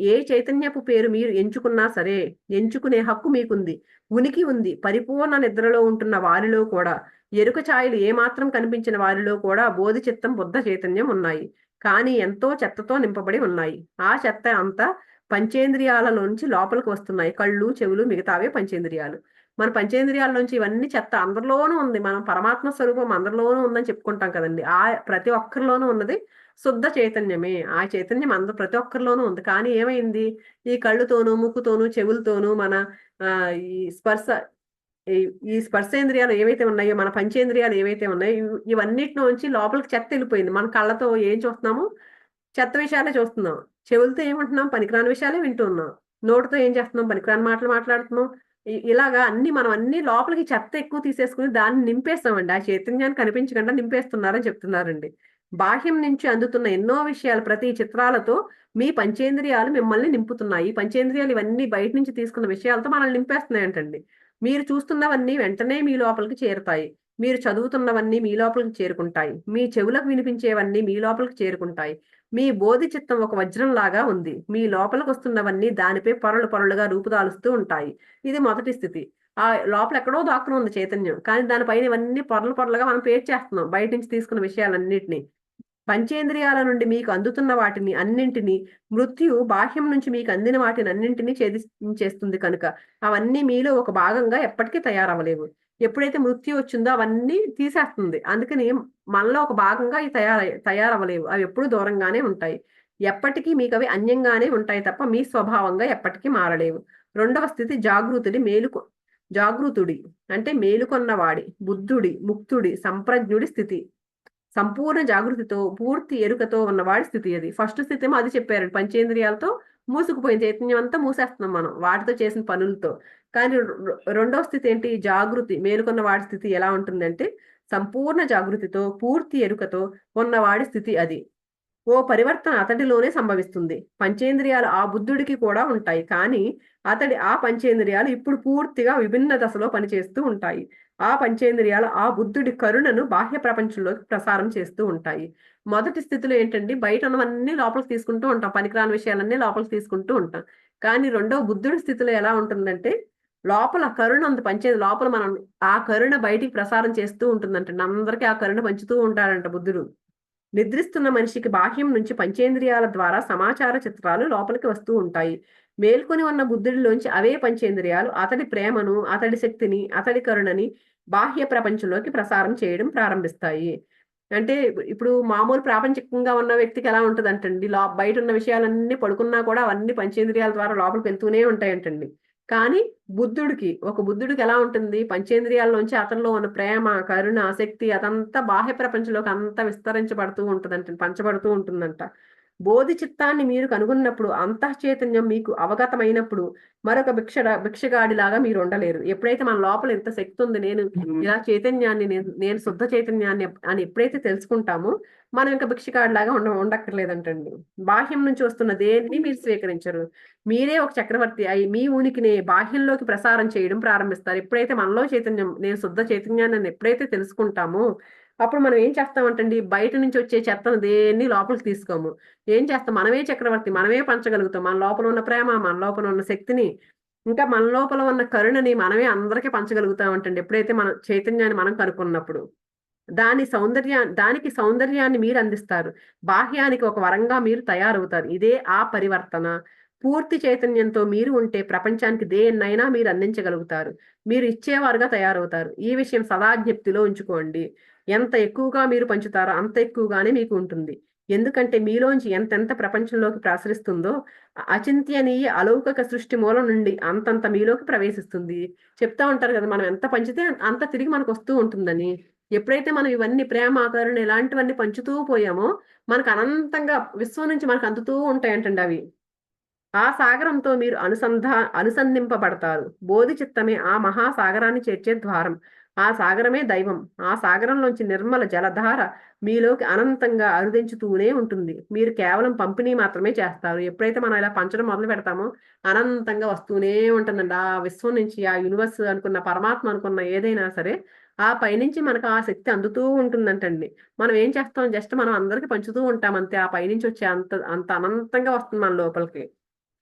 ఏ చైతన్యపు పేరు మీరు ఎంచుకున్నా సరే, ఎంచుకునే హక్కు మీకుంది. ఉనికి ఉంది. పరిపూర్ణ నిద్రలో ఉంటున్న వారిలో కూడా, ఎరుక ఛాయలు ఏమాత్రం కనిపించిన వారిలో కూడా బోధి చిత్తం, బుద్ధ చైతన్యం ఉన్నాయి. కానీ ఎంతో చెత్తతో నింపబడి ఉన్నాయి. ఆ చెత్త అంతా పంచేంద్రియాలలోంచి లోపలికి వస్తున్నాయి. కళ్ళు, చెవులు, మిగతావే పంచేంద్రియాలు. మన పంచేంద్రియాల నుంచి ఇవన్నీ చెత్త అందరిలోనూ ఉంది. మనం పరమాత్మ స్వరూపం అందరిలోనూ ఉందని చెప్పుకుంటాం కదండి. ప్రతి ఒక్కరిలోనూ ఉన్నది శుద్ధ చైతన్యమే. ఆ చైతన్యం ప్రతి ఒక్కరిలోనూ ఉంది. కానీ ఏమైంది, ఈ కళ్ళుతోనూ, ముక్కుతోనూ, చెవులతోనూ, మన ఈ ఈ స్పర్శేంద్రియాలు ఏవైతే ఉన్నాయో, మన పంచేంద్రియాలు ఏవైతే ఉన్నాయో, ఇవన్నిటిలోంచి లోపలికి చెత్త వెళ్ళిపోయింది. మన కళ్ళతో ఏం చూస్తున్నాము? చెత్త విషయాలే చూస్తున్నాం. చెవులతో ఏమంటున్నాం? పనికిరాని విషయాలే వింటున్నాం. నోటితో ఏం చేస్తున్నాం? పనికిరాని మాటలు మాట్లాడుతున్నాం. ఇలాగా మనం అన్ని లోపలికి చెత్త ఎక్కువ తీసేసుకుని దాన్ని నింపేస్తామండి. ఆ చైతన్యాన్ని కనిపించకుండా నింపేస్తున్నారని చెప్తున్నారండి. బాహ్యం నుంచి అందుతున్న ఎన్నో విషయాలు, ప్రతి చిత్రాలతో మీ పంచేంద్రియాలు మిమ్మల్ని నింపుతున్నాయి. ఈ పంచేంద్రియాలు ఇవన్నీ బయట నుంచి తీసుకున్న విషయాలతో మనల్ని నింపేస్తున్నాయంటండి. మీరు చూస్తున్నవన్నీ వెంటనే మీ లోపలికి చేరుతాయి. మీరు చదువుతున్నవన్నీ మీ లోపలికి చేరుకుంటాయి. మీ చెవులకు వినిపించేవన్నీ మీ లోపలికి చేరుకుంటాయి. మీ బోధి చిత్తం ఒక వజ్రం లాగా ఉంది. మీ లోపలికి వస్తున్నవన్నీ దానిపై పొరలు పొరలుగా రూపుదాలుస్తూ ఉంటాయి. ఇది మొదటి స్థితి. ఆ లోపల ఎక్కడో దాక్కుని ఉంది చైతన్యం. కానీ దానిపైన ఇవన్నీ పొరలు పొరలుగా మనం పేర్చేస్తున్నాం, బయట నుంచి తీసుకున్న విషయాలన్నిటిని. పంచేంద్రియాల నుండి మీకు అందుతున్న వాటిని అన్నింటినీ మృత్యు బాహ్యం నుంచి మీకు అందిన వాటిని అన్నింటినీ ఛేదించేస్తుంది కనుక అవన్నీ మీలో ఒక భాగంగా ఎప్పటికీ తయారవ్వలేవు. ఎప్పుడైతే మృత్యు వచ్చిందో అవన్నీ తీసేస్తుంది. అందుకని మనలో ఒక భాగంగా ఇవి తయారవ్వలేవు. అవి ఎప్పుడు దూరంగానే ఉంటాయి. ఎప్పటికీ మీకు అవి అన్యంగానే ఉంటాయి తప్ప మీ స్వభావంగా ఎప్పటికీ మారలేవు. రెండవ స్థితి జాగృతుడి అంటే మేలుకొన్నవాడి, బుద్ధుడి, ముక్తుడి, సంప్రజ్ఞుడి స్థితి. సంపూర్ణ జాగృతితో, పూర్తి ఎరుకతో ఉన్నవాడి స్థితి అది. ఫస్ట్ స్థితి ఏమో అది చెప్పారు, పంచేంద్రియాలతో మూసుకుపోయింది చైతన్యం అంతా, మూసేస్తున్నాం మనం వాటితో చేసిన పనులతో. కానీ రెండవ స్థితి ఏంటి? జాగృతి, మేలుకున్న వాడి స్థితి ఎలా ఉంటుందంటే, సంపూర్ణ జాగృతితో, పూర్తి ఎరుకతో ఉన్నవాడి స్థితి అది. ఓ పరివర్తన అతడిలోనే సంభవిస్తుంది. పంచేంద్రియాలు ఆ బుద్ధుడికి కూడా ఉంటాయి, కానీ ఆ పంచేంద్రియాలు ఇప్పుడు పూర్తిగా విభిన్న దశలో పనిచేస్తూ ఉంటాయి. ఆ పంచేంద్రియాలు ఆ బుద్ధుడి కరుణను బాహ్య ప్రపంచంలోకి ప్రసారం చేస్తూ ఉంటాయి. మొదటి స్థితిలో ఏంటండి, బయట ఉన్నవన్నీ లోపలికి తీసుకుంటూ ఉంటాం, పనికిరాని విషయాలన్నీ లోపలికి తీసుకుంటూ ఉంటాం. కానీ రెండవ బుద్ధుడి స్థితిలో ఎలా ఉంటుందంటే, లోపల కరుణ ఉంది పంచేది లోపల మనం ఆ కరుణ బయటికి ప్రసారం చేస్తూ ఉంటుందంట. అందరికీ ఆ కరుణ పంచుతూ ఉంటాడంట బుద్ధుడు. నిద్రిస్తున్న మనిషికి బాహ్యం నుంచి పంచేంద్రియాల ద్వారా సమాచార చిత్రాలు లోపలికి వస్తూ ఉంటాయి. మేల్కొని ఉన్న బుద్ధుడిలోంచి అవే పంచేంద్రియాలు అతడి ప్రేమను, అతడి శక్తిని, అతడి కరుణని బాహ్య ప్రపంచంలోకి ప్రసారం చేయడం ప్రారంభిస్తాయి. అంటే ఇప్పుడు మామూలు ప్రాపంచికంగా ఉన్న వ్యక్తికి ఎలా ఉంటదంటండి, బయట ఉన్న విషయాలన్నీ పడుకున్నా కూడా అవన్నీ పంచేంద్రియాల ద్వారా లోపలికి వెళ్తూనే ఉంటాయంటండి. కానీ బుద్ధుడికి ఎలా ఉంటుంది, పంచేంద్రియాల్లోంచి అతనిలో ఉన్న ప్రేమ, కరుణ, శక్తి అదంతా బాహ్య ప్రపంచంలోకి అంతా విస్తరించబడుతూ ఉంటదంట, పంచబడుతూ ఉంటుందంట. బోధి చిత్తాన్ని మీరు కనుగొన్నప్పుడు, అంతఃచైతన్యం మీకు అవగతమైనప్పుడు మరొక భిక్షగాడిలాగా మీరు ఉండలేరు. ఎప్పుడైతే మన లోపల ఇంత శక్తి ఉంది, నేను ఇలా చైతన్యాన్ని, నేను శుద్ధ చైతన్యాన్ని అని ఎప్పుడైతే తెలుసుకుంటామో మనం ఇంకా భిక్షగాడిలాగా ఉండక్కర్లేదంటండి. బాహ్యం నుంచి వస్తున్న దేన్ని మీరు స్వీకరించరు. మీరే ఒక చక్రవర్తి అయి మీ ఉనికిని బాహ్యంలోకి ప్రసారం చేయడం ప్రారంభిస్తారు. ఎప్పుడైతే మనలో చైతన్యం, నేను శుద్ధ చైతన్యాన్ని అని ఎప్పుడైతే తెలుసుకుంటామో అప్పుడు మనం ఏం చేస్తామంటండి, బయట నుంచి వచ్చే చెత్తను దేన్ని లోపలికి తీసుకోము. ఏం చేస్తాం, మనమే చక్రవర్తి, మనమే పంచగలుగుతాం. మన లోపల ఉన్న ప్రేమ, మన లోపల ఉన్న శక్తిని, ఇంకా మన లోపల ఉన్న కరుణని మనమే అందరికీ పంచగలుగుతామంటండి ఎప్పుడైతే మన చైతన్యాన్ని మనం కనుక్కున్నప్పుడు. దానికి సౌందర్యాన్ని మీరు అందిస్తారు. బాహ్యానికి ఒక వరంగా మీరు తయారవుతారు. ఇదే ఆ పరివర్తన. పూర్తి చైతన్యంతో మీరు ఉంటే ప్రపంచానికి దేన్నైనా మీరు అందించగలుగుతారు. మీరు ఇచ్చేవారుగా తయారవుతారు. ఈ విషయం సదా జ్ఞప్తిలో ఉంచుకోండి. ఎంత ఎక్కువగా మీరు పంచుతారో అంత ఎక్కువగానే మీకు ఉంటుంది. ఎందుకంటే మీలోంచి ఎంతెంత ప్రపంచంలోకి ప్రసరిస్తుందో అచింత్యనీయ అలౌకిక సృష్టి మూలం నుండి అంతంత మీలోకి ప్రవేశిస్తుంది. చెప్తా ఉంటారు కదా, మనం ఎంత పంచితే అంత తిరిగి మనకు వస్తూ ఉంటుందని. ఎప్పుడైతే మనం ఇవన్నీ ప్రేమ, కరుణ ఇలాంటివన్నీ పంచుతూ పోయామో మనకు అనంతంగా విశ్వం నుంచి మనకు అందుతూ ఉంటాయంటండి అవి. ఆ సాగరంతో మీరు అనుసంధింపబడతారు. బోధి చిత్తమే ఆ మహాసాగరాన్ని చేర్చే ద్వారం. ఆ సాగరమే దైవం. ఆ సాగరంలోంచి నిర్మల జలధార మీలోకి అనంతంగా అరుదించుతూనే ఉంటుంది. మీరు కేవలం పంపిణీ మాత్రమే చేస్తారు. ఎప్పుడైతే మనం ఇలా పంచడం మొదలు పెడతామో అనంతంగా వస్తూనే ఉంటుందండి. ఆ విశ్వం నుంచి, ఆ యూనివర్స్ అనుకున్న, పరమాత్మ అనుకున్న ఏదైనా సరే ఆ పైనుంచి మనకు ఆ శక్తి అందుతూ ఉంటుందంటండి. మనం ఏం చేస్తాం, జస్ట్ మనం అందరికి పంచుతూ ఉంటాం అంతే. ఆ పైనుంచి వచ్చే అంత అంత అనంతంగా వస్తుంది మన లోపలికి.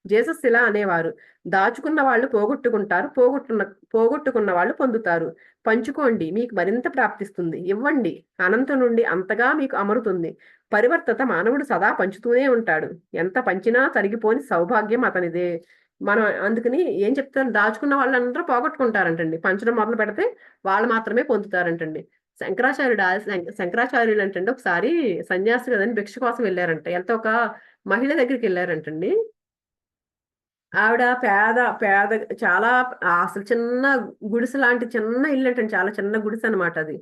జీసస్ ఇలా అనేవారు, దాచుకున్న వాళ్ళు పోగొట్టుకుంటారు, పోగొట్టుకున్న వాళ్ళు పొందుతారు. పంచుకోండి, మీకు మరింత ప్రాప్తిస్తుంది. ఇవ్వండి, అనంతం నుండి అంతగా మీకు అమరుతుంది. పరివర్తత మానవుడు సదా పంచుతూనే ఉంటాడు. ఎంత పంచినా తరిగిపోని సౌభాగ్యం అతనిదే. మనం అందుకని ఏం చెప్తారు, దాచుకున్న వాళ్ళందరూ పోగొట్టుకుంటారంటండి. పంచడం మొదలు పెడితే వాళ్ళు మాత్రమే పొందుతారంటండి. శంకరాచార్యులు అంటండి ఒకసారి సన్యాసి కదండి, భిక్ష కోసం వెళ్ళారంట. ఎంత ఒక మహిళ దగ్గరికి వెళ్ళారంటండి. ఆవిడ పేద చాలా అసలు చిన్న గుడిసె లాంటి చిన్న ఇల్లంటండి. చాలా చిన్న గుడిసెనమాట అది.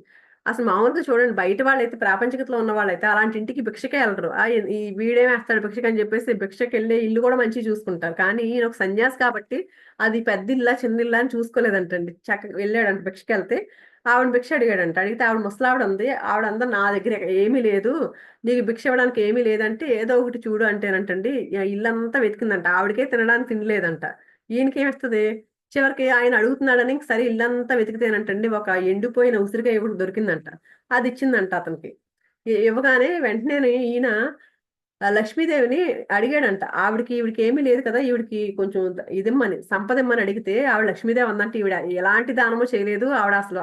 అసలు మామూలుగా చూడండి, బయట వాళ్ళైతే ప్రాపంచికతలో ఉన్న వాళ్ళైతే అలాంటి ఇంటికి భిక్షకే ఎళ్ళరు. ఈ వీడేమేస్తాడు భిక్షకని చెప్పేసి భిక్షకెళ్ళి ఇల్లు కూడా మంచిగా చూసుకుంటారు. కానీ ఈయన ఒక సన్యాసి కాబట్టి అది పెద్ద ఇల్లా, చిన్న ఇల్లా అని చూసుకోలేదంటండి. చక్కగా వెళ్ళాడంట భిక్షకెళ్తే. ఆవిడని భిక్ష అడిగాడంట. అడిగితే ఆవిడ ముసలావిడ ఉంది. ఆవిడ అందా, నా దగ్గర ఏమీ లేదు, నీకు భిక్ష ఇవ్వడానికి ఏమీ లేదంటే, ఏదో ఒకటి చూడు అంటేనంటండి ఇల్లంతా వెతికిందంట. ఆవిడకే తినడానికి తినలేదంట. ఈయనకేమిస్తది, చివరికి ఆయన అడుగుతున్నాడని సరే ఇల్లంతా వెతికితేనంటండి ఒక ఎండిపోయిన ఉసిరికాయ ఒకటి దొరికిందంట. అది ఇచ్చిందంట అతనికి. ఇవ్వగానే వెంటనే ఈయన లక్ష్మీదేవిని అడిగాడంట. ఈవిడికి ఏమీ లేదు కదా, ఈవిడికి కొంచెం ఇదిమ్మని, సంపద ఇమ్మని అడిగితే ఆవిడ లక్ష్మీదేవి అందంటే, ఈవిడ ఎలాంటి దానము చేయలేదు. ఆవిడ అసలు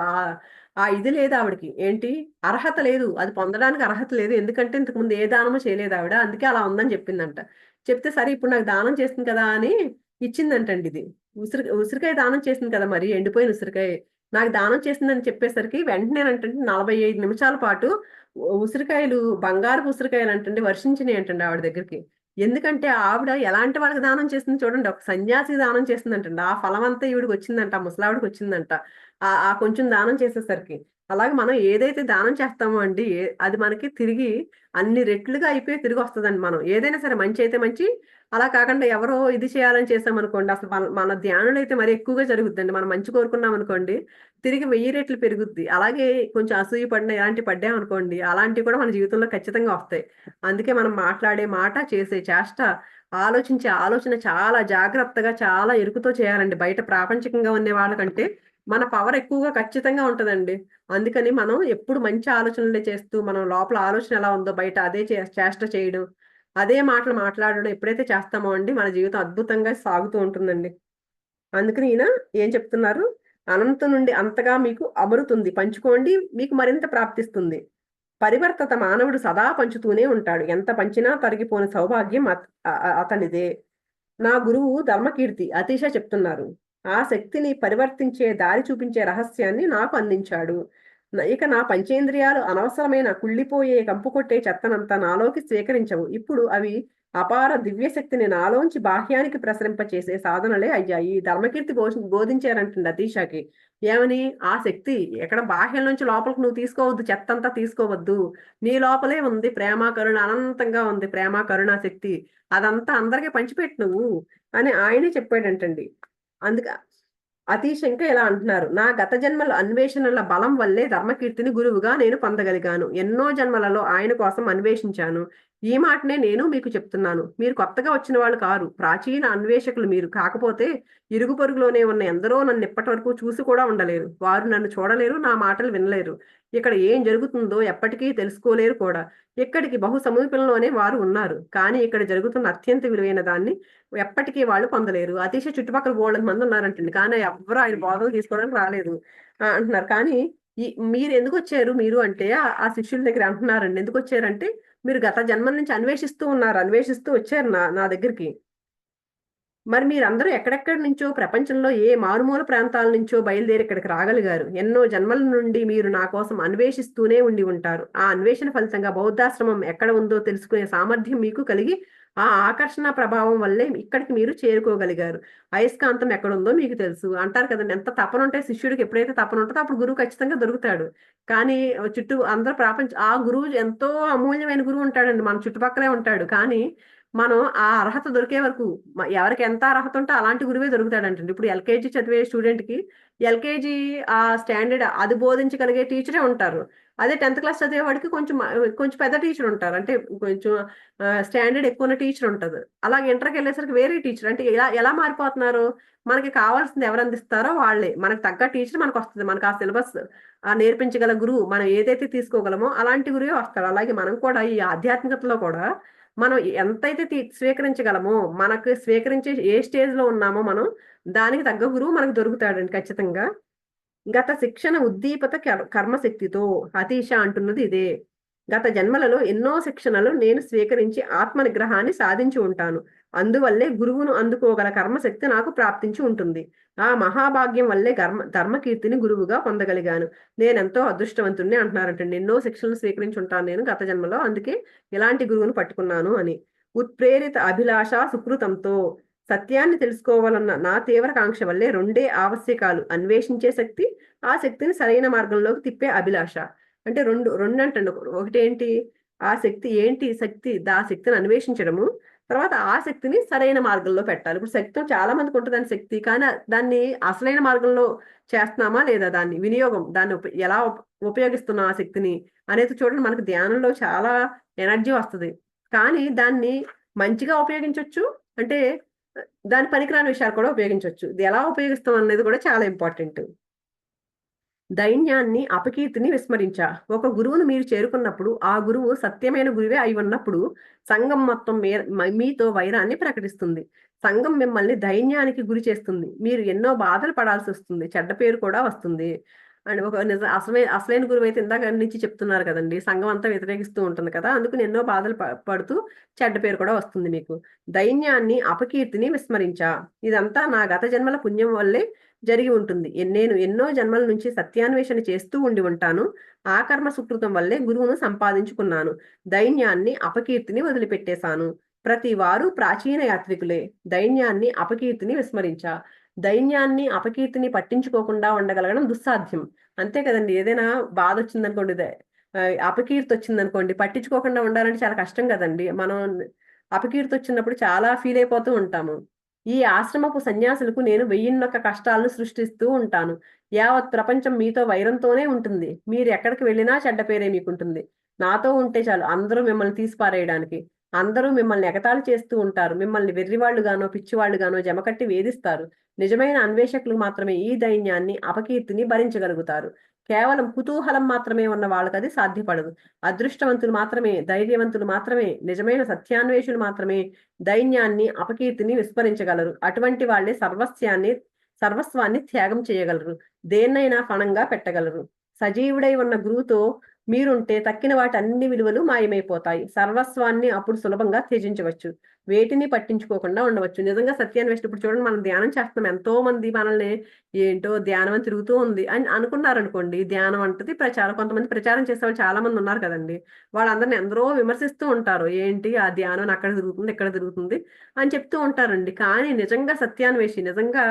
ఆ ఇది లేదు ఆవిడకి. ఏంటి, అర్హత లేదు. అది పొందడానికి అర్హత లేదు. ఎందుకంటే ఇంతకుముందు ఏ దానము చేయలేదు ఆవిడ. అందుకే అలా ఉందని చెప్పిందంట. చెప్తే సరే ఇప్పుడు నాకు దానం చేస్తుంది కదా అని ఇచ్చిందంటండి ఇది. ఉసిరికాయ దానం చేసింది కదా, మరి ఎండిపోయిన ఉసిరికాయ నాకు దానం చేసిందని చెప్పేసరికి వెంటనేనంటండి 45 నిమిషాల పాటు ఉసిరికాయలు, బంగారపు ఉసిరికాయలు అంటండి వర్షించినాయి అంటండి ఆవిడ దగ్గరికి. ఎందుకంటే ఆవిడ ఎలాంటి వాళ్ళకి దానం చేసింది చూడండి, ఒక సన్యాసికి దానం చేసిందంటండి. ఆ ఫలం అంతా ఈవిడికి వచ్చిందంట, ఆ ముసలావిడికి వచ్చిందంట. ఆ కొంచెం దానం చేసేసరికి. అలాగే మనం ఏదైతే దానం చేస్తామో అండి, అది మనకి తిరిగి అన్ని రెట్లుగా అయిపోయి తిరిగి వస్తదండి. మనం ఏదైనా సరే మంచి అయితే మంచి, అలా కాకుండా ఎవరో ఇది చేయాలని చేసామనుకోండి, అసలు మన ధ్యానులు అయితే మరి ఎక్కువగా జరుగుద్దండి. మనం మంచి కోరుకున్నాం అనుకోండి, తిరిగి 1000 రెట్లు పెరుగుద్ది. అలాగే కొంచెం అసూయ పడిన ఇలాంటివి పడ్డామనుకోండి, అలాంటివి కూడా మన జీవితంలో ఖచ్చితంగా వస్తాయి. అందుకే మనం మాట్లాడే మాట, చేసే చేష్ట, ఆలోచించే ఆలోచన చాలా జాగ్రత్తగా, చాలా ఎరుకుతో చేయాలండి. బయట ప్రాపంచికంగా ఉండే వాళ్ళకంటే మన పవర్ ఎక్కువగా ఖచ్చితంగా ఉంటదండి. అందుకని మనం ఎప్పుడు మంచి ఆలోచనలే చేస్తూ, మనం లోపల ఆలోచన ఎలా ఉందో బయట అదే చేష్ట చేయడం, అదే మాటలు మాట్లాడడం ఎప్పుడైతే చేస్తామో అండి, మన జీవితం అద్భుతంగా సాగుతూ ఉంటుందండి. అందుకని ఈయన ఏం చెప్తున్నారు? అనంత నుండి అంతగా మీకు అమరుతుంది. పంచుకోండి, మీకు మరింత ప్రాప్తిస్తుంది. పరివర్తత మానవుడు సదా పంచుతూనే ఉంటాడు. ఎంత పంచినా తరిగిపోని సౌభాగ్యం అతనిదే. నా గురువు ధర్మకీర్తి అతీష చెప్తున్నారు. ఆ శక్తిని పరివర్తించే దారి చూపించే రహస్యాన్ని నాకు అందించాడు. ఇక నా పంచేంద్రియాలు అనవసరమైన కుళ్ళిపోయే కంపు కొట్టే చెత్తనంతా నాలోకి స్వీకరించవు. ఇప్పుడు అవి అపార దివ్య శక్తిని నాలోంచి బాహ్యానికి ప్రసరింపచేసే సాధనలే అయ్యాయి. ధర్మకీర్తి బోధించారంటండి అతీషకి. ఏమని? ఆ శక్తి ఎక్కడ బాహ్యం నుంచి లోపలికి నువ్వు తీసుకోవద్దు, చెత్తంతా తీసుకోవద్దు. నీ లోపలే ఉంది ప్రేమ కరుణ, అనంతంగా ఉంది ప్రేమ కరుణ శక్తి. అదంతా అందరికీ పంచిపెట్టు నువ్వు అని ఆయనే చెప్పాడంటండి. అందుక అతీష్ ఇంకా ఇలా అంటున్నారు. నా గత జన్మల అన్వేషణల బలం వల్లే ధర్మకీర్తిని గురువుగా నేను పొందగలిగాను. ఎన్నో జన్మలలో ఆయన కోసం అన్వేషించాను. ఈ మాటనే నేను మీకు చెప్తున్నాను. మీరు కొత్తగా వచ్చిన వాళ్ళు కారు. ప్రాచీన అన్వేషకులు మీరు. కాకపోతే ఇరుగు పొరుగులోనే ఉన్న ఎందరో నన్ను ఇప్పటి వరకు చూసి కూడా ఉండలేరు. వారు నన్ను చూడలేరు, నా మాటలు వినలేరు. ఇక్కడ ఏం జరుగుతుందో ఎప్పటికీ తెలుసుకోలేరు కూడా. ఇక్కడికి బహు సమీపంలోనే వారు ఉన్నారు. కానీ ఇక్కడ జరుగుతున్న అత్యంత విలువైన దాన్ని ఎప్పటికీ వాళ్ళు పొందలేరు. అతీష చుట్టుపక్కల బోలెడు మంది ఉన్నారంటండి. కానీ ఎవ్వరు ఆయన బోధనలు తీసుకోవడానికి రాలేదు అంటున్నారు. కానీ ఈ మీరు ఎందుకు వచ్చారు మీరు అంటే ఆ శిష్యుల దగ్గర అంటున్నారండి. ఎందుకు వచ్చారంటే మీరు గత జన్మల నుంచి అన్వేషిస్తూ ఉన్నారు. అన్వేషిస్తూ వచ్చారు నా దగ్గరికి. మరి మీరందరూ ఎక్కడెక్కడి నుంచో ప్రపంచంలో ఏ మారుమూల ప్రాంతాల నుంచో బయలుదేరి ఇక్కడికి రాగలిగారు. ఎన్నో జన్మల నుండి మీరు నా కోసం అన్వేషిస్తూనే ఉండి ఉంటారు. ఆ అన్వేషణ ఫలితంగా బౌద్ధాశ్రమం ఎక్కడ ఉందో తెలుసుకునే సామర్థ్యం మీకు కలిగి ఆ ఆకర్షణ ప్రభావం వల్లే ఇక్కడికి మీరు చేరుకోగలిగారు. అయస్కాంతం ఎక్కడుందో మీకు తెలుసు అంటారు కదండి. ఎంత తపన ఉంటే శిష్యుడికి ఎప్పుడైతే తపన ఉంటుందో అప్పుడు గురువు ఖచ్చితంగా దొరుకుతాడు. కానీ చుట్టూ అందరూ ఆ గురువు ఎంతో అమూల్యమైన గురువు ఉంటాడండి. మన చుట్టుపక్కలే ఉంటాడు. కానీ మనం ఆ అర్హత దొరికే వరకు ఎవరికి ఎంత అర్హత ఉంటే అలాంటి గురువే దొరుకుతాడంటండి. ఇప్పుడు ఎల్‌కేజీ చదివే స్టూడెంట్‌కి ఎల్‌కేజీ స్టాండర్డ్ అది బోధించగలిగే టీచరే ఉంటారు. అదే 10థ్ క్లాస్ చదివేవాడికి కొంచెం పెద్ద టీచర్ ఉంటారు. అంటే కొంచెం స్టాండర్డ్ ఎక్కువున్న టీచర్ ఉంటది. అలాగే ఇంటర్‌కెళ్ళేసరికి వేరే టీచర్. అంటే ఎలా మారిపోతున్నారు? మనకి కావాల్సింది ఎవరు అందిస్తారో వాళ్ళే. మనకు తగ్గ టీచర్ మనకొస్తది. మనకు ఆ సిలబస్ నేర్పించగల గురువు మనం ఏదైతే తీసుకోగలమో అలాంటి గురువే వస్తాడు. అలాగే మనం కూడా ఈ ఆధ్యాత్మికతలో కూడా మనం ఎంతైతే స్వీకరించగలమో, మనకు స్వీకరించే ఏ స్టేజ్‌లో ఉన్నామో మనం, దానికి తగ్గ గురువు మనకు దొరుకుతాడండి ఖచ్చితంగా. గత శిక్షణ ఉద్దీపత కర్మశక్తితో అతీష అంటున్నది ఇదే. గత జన్మలలో ఎన్నో శిక్షణలు నేను స్వీకరించి ఆత్మ నిగ్రహాన్ని సాధించి ఉంటాను. అందువల్లే గురువును అందుకోగల కర్మశక్తి నాకు ప్రాప్తించి ఉంటుంది. ఆ మహాభాగ్యం వల్లే ధర్మకీర్తిని గురువుగా పొందగలిగాను. నేనెంతో అదృష్టవంతుడిని అంటున్నారంటండి. ఎన్నో శిక్షణలు స్వీకరించి ఉంటాను నేను గత జన్మలో. అందుకే ఇలాంటి గురువుని పట్టుకున్నాను అని. ఉత్ప్రేరిత అభిలాష సుకృతంతో సత్యాన్ని తెలుసుకోవాలన్న నా తీవ్ర కాంక్ష వల్లే రెండే ఆవశ్యకాలు. అన్వేషించే శక్తి, ఆ శక్తిని సరైన మార్గంలోకి తిప్పే అభిలాష. అంటే రెండంటండి. ఒకటేంటి? ఆ శక్తి ఏంటి శక్తి? ఆ శక్తిని అన్వేషించడము. తర్వాత ఆ శక్తిని సరైన మార్గంలో పెట్టాలి. ఇప్పుడు శక్తి చాలా మందికుంటదండి శక్తి. కానీ దాన్ని అసలైన మార్గంలో చేస్తున్నామా లేదా? దాన్ని వినియోగం దాన్ని ఎలా ఉపయోగిస్తున్నాం ఆ శక్తిని అనేది చూడండి. మనకు ధ్యానంలో చాలా ఎనర్జీ వస్తది. కానీ దాన్ని మంచిగా ఉపయోగించొచ్చు. అంటే దాని పనికిరాని విషయాలు కూడా ఉపయోగించొచ్చు. ఇది ఎలా ఉపయోగిస్తాం అనేది కూడా చాలా ఇంపార్టెంట్. దైన్యాన్ని, అపకీర్తిని విస్మరించా. ఒక గురువును మీరు చేరుకున్నప్పుడు, ఆ గురువు సత్యమైన గురువే అయి ఉన్నప్పుడు, సంఘం మొత్తం మీతో వైరాన్ని ప్రకటిస్తుంది. సంఘం మిమ్మల్ని దైన్యానికి గురి చేస్తుంది. మీరు ఎన్నో బాధలు పడాల్సొస్తుంది. చెడ్డ పేరు కూడా వస్తుంది. అండ్ ఒక అసలైన గురువైతే ఇందాక నుంచి చెప్తున్నారు కదండీ! సంఘం అంతా వ్యతిరేకిస్తూ ఉంటుంది కదా! అందుకని ఎన్నో బాధలు పడుతూ చెడ్డ పేరు కూడా వస్తుంది మీకు. దైన్యాన్ని, అపకీర్తిని విస్మరించా. ఇదంతా నా గత జన్మల పుణ్యం వల్లే జరిగి ఉంటుంది. నేను ఎన్నో జన్మల నుంచి సత్యాన్వేషణ చేస్తూ ఉండి ఉంటాను. ఆ కర్మ సుకృతం వల్లే గురువును సంపాదించుకున్నాను. దైన్యాన్ని, అపకీర్తిని వదిలిపెట్టేశాను. ప్రతి వారు ప్రాచీన యాత్రికులే. దైన్యాన్ని, అపకీర్తిని విస్మరించా. దైన్యాన్ని, అపకీర్తిని పట్టించుకోకుండా ఉండగలగడం దుస్సాధ్యం. అంతే కదండీ! ఏదైనా బాధొచ్చిందనుకోండి అపకీర్తొచ్చిందనుకోండి పట్టించుకోకుండా ఉండాలంటే చాలా కష్టం కదండీ! మనం అపకీర్తొచ్చినప్పుడు చాలా ఫీల్ అయిపోతూ ఉంటాము. ఈ ఆశ్రమపు సన్యాసులకు నేను వెయ్యిన్నొక్క కష్టాలను సృష్టిస్తూ ఉంటాను. యావత్ ప్రపంచం మీతో వైరంతోనే ఉంటుంది. మీరెక్కడికి వెళ్ళినా చెడ్డ పేరే మీకుంటుంది. నాతో ఉంటే చాలు అందరూ మిమ్మల్ని తీసి పారేయడానికి. అందరూ మిమ్మల్ని ఎగతాళి చేస్తూ ఉంటారు. మిమ్మల్ని వెర్రివాళ్ళుగానో, పిచ్చివాళ్ళుగానో జమకట్టి వేధిస్తారు. నిజమైన అన్వేషకులు మాత్రమే ఈ దైన్యాన్ని, అపకీర్తిని భరించగలుగుతారు. కేవలం కుతూహలం మాత్రమే ఉన్న వాళ్ళకది సాధ్యపడదు. అదృష్టవంతులు మాత్రమే, ధైర్యవంతులు మాత్రమే, నిజమైన సత్యాన్వేషులు మాత్రమే దైన్యాన్ని, అపకీర్తిని విస్మరించగలరు. అటువంటి వాళ్ళే సర్వస్యాన్ని సర్వస్వాన్ని త్యాగం చేయగలరు, దేన్నైనా ఫణంగా పెట్టగలరు. సజీవుడై ఉన్న గురువుతో మీరుంటే తక్కిన వాటి అన్ని విలువలు మాయమైపోతాయి. సర్వస్వాన్ని అప్పుడు సులభంగా త్యజించవచ్చు. వేటిని పట్టించుకోకుండా ఉండవచ్చు. నిజంగా సత్యాన్వేషణ ఇప్పుడు చూడండి, మనం ధ్యానం చేస్తున్నాం. ఎంతో మంది మనల్ని ఏంటో ధ్యానం అని తిరుగుతూ ఉంది అని అనుకున్నారనుకోండి. ధ్యానం అంటది ప్రచారం. కొంతమంది ప్రచారం చేసేవాళ్ళు చాలా మంది ఉన్నారు కదండి. వాళ్ళందరిని ఎందరో విమర్శిస్తూ ఉంటారు. ఏంటి ఆ ధ్యానం అక్కడ తిరుగుతుంది, ఇక్కడ తిరుగుతుంది అని చెప్తూ ఉంటారండి. కానీ నిజంగా సత్యాన్వేషి, నిజంగా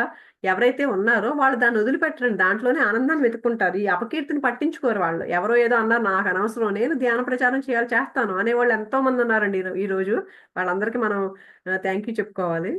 ఎవరైతే ఉన్నారో వాళ్ళు దాన్ని వదిలిపెట్టరండి. దాంట్లోనే ఆనందాన్ని వెతుక్కుంటారు. ఈ అపకీర్తిని పట్టించుకోరు వాళ్ళు. ఎవరో ఏదో అన్నారు, నాకు అనవసరం, నేను ధ్యాన ప్రచారం చేయాలి, చేస్తాను అనేవాళ్ళు ఎంతో మంది ఉన్నారండి ఈ రోజు. వాళ్ళందరికీ మనం థ్యాంక్ యూ చెప్పుకోవాలి.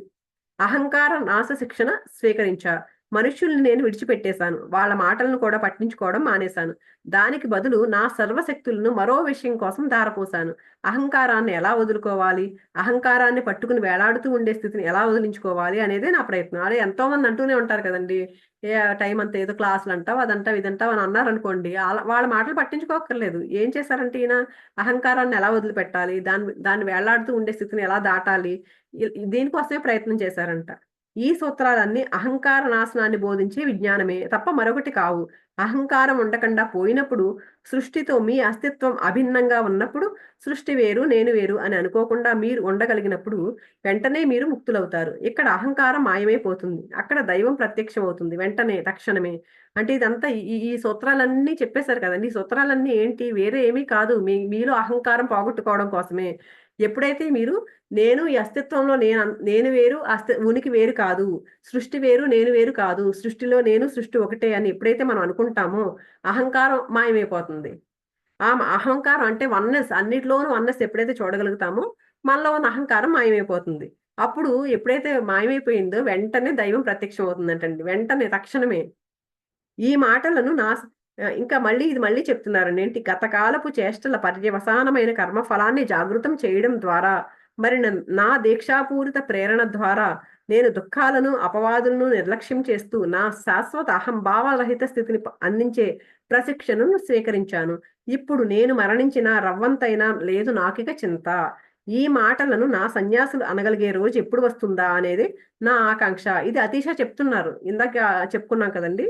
అహంకార నాశ శిక్షణ స్వీకరించా. మనుష్యుల్ని నేను విడిచిపెట్టేశాను. వాళ్ళ మాటలను కూడా పట్టించుకోవడం మానేశాను. దానికి బదులు నా సర్వశక్తులను మరో విషయం కోసం ధారపోశాను. అహంకారాన్ని ఎలా వదులుకోవాలి, అహంకారాన్ని పట్టుకుని వేలాడుతూ ఉండే స్థితిని ఎలా వదిలించుకోవాలి అనేదే నా ప్రయత్నం. అదే ఎంతో మంది అంటూనే ఉంటారు కదండి, ఏ టైం అంతా ఏదో క్లాసులు అంటావు, అదంటావు, ఇదంటావు అని అన్నారనుకోండి. వాళ్ళ మాటలు పట్టించుకోక్కర్లేదు. ఏం చేశారంటే ఈయన అహంకారాన్ని ఎలా వదిలిపెట్టాలి, దాన్ని వేలాడుతూ ఉండే స్థితిని ఎలా దాటాలి, దీనికోసమే ప్రయత్నం చేశారంట. ఈ సూత్రాలన్నీ అహంకార నాశనాన్ని బోధించే విజ్ఞానమే తప్ప మరొకటి కావు. అహంకారం ఉండకుండా పోయినప్పుడు, సృష్టితో మీ అస్తిత్వం అభిన్నంగా ఉన్నప్పుడు, సృష్టి వేరు నేను వేరు అని అనుకోకుండా మీరు ఉండగలిగినప్పుడు వెంటనే మీరు ముక్తులవుతారు. ఇక్కడ అహంకారం మాయమైపోతుంది. అక్కడ దైవం ప్రత్యక్షం అవుతుంది వెంటనే, తక్షణమే. అంటే ఇదంతా ఈ ఈ సూత్రాలన్నీ చెప్పేశారు కదండి. ఈ సూత్రాలన్నీ ఏంటి, వేరే ఏమీ కాదు, మీలో అహంకారం పోగొట్టుకోవడం కోసమే. ఎప్పుడైతే మీరు నేను ఈ అస్తిత్వంలో నేను వేరు, ఉనికి వేరు కాదు, సృష్టి వేరు నేను వేరు కాదు, సృష్టిలో నేను సృష్టి ఒకటే అని ఎప్పుడైతే మనం అనుకుంటామో అహంకారం మాయమైపోతుంది. ఆ అహంకారం అంటే వన్నెస్, అన్నిటిలోనూ వన్నెస్ ఎప్పుడైతే చూడగలుగుతామో మనలో ఉన్న అహంకారం మాయమైపోతుంది. అప్పుడు ఎప్పుడైతే మాయమైపోయిందో వెంటనే దైవం ప్రత్యక్షం అవుతుందంటండి. వెంటనే, తక్షణమే. ఈ మాటలను ఇంకా మళ్ళీ చెప్తున్నారండి. ఏంటి, గతకాలపు చేష్టల పర్యవసానమైన కర్మఫలాన్ని జాగృతం చేయడం ద్వారా, మరి నా దీక్షాపూరిత ప్రేరణ ద్వారా నేను దుఃఖాలను, అపవాదులను నిర్లక్ష్యం చేస్తూ నా శాశ్వత అహంభావరహిత స్థితిని అందించే ప్రశిక్షణను స్వీకరించాను. ఇప్పుడు నేను మరణించిన రవ్వంతైనా లేదు నాకిక చింత. ఈ మాటలను నా సన్యాసులు అనగలిగే రోజు ఎప్పుడు వస్తుందా అనేది నా ఆకాంక్ష. ఇది అతీష చెప్తున్నారు. ఇందాక చెప్పుకున్నాం కదండి.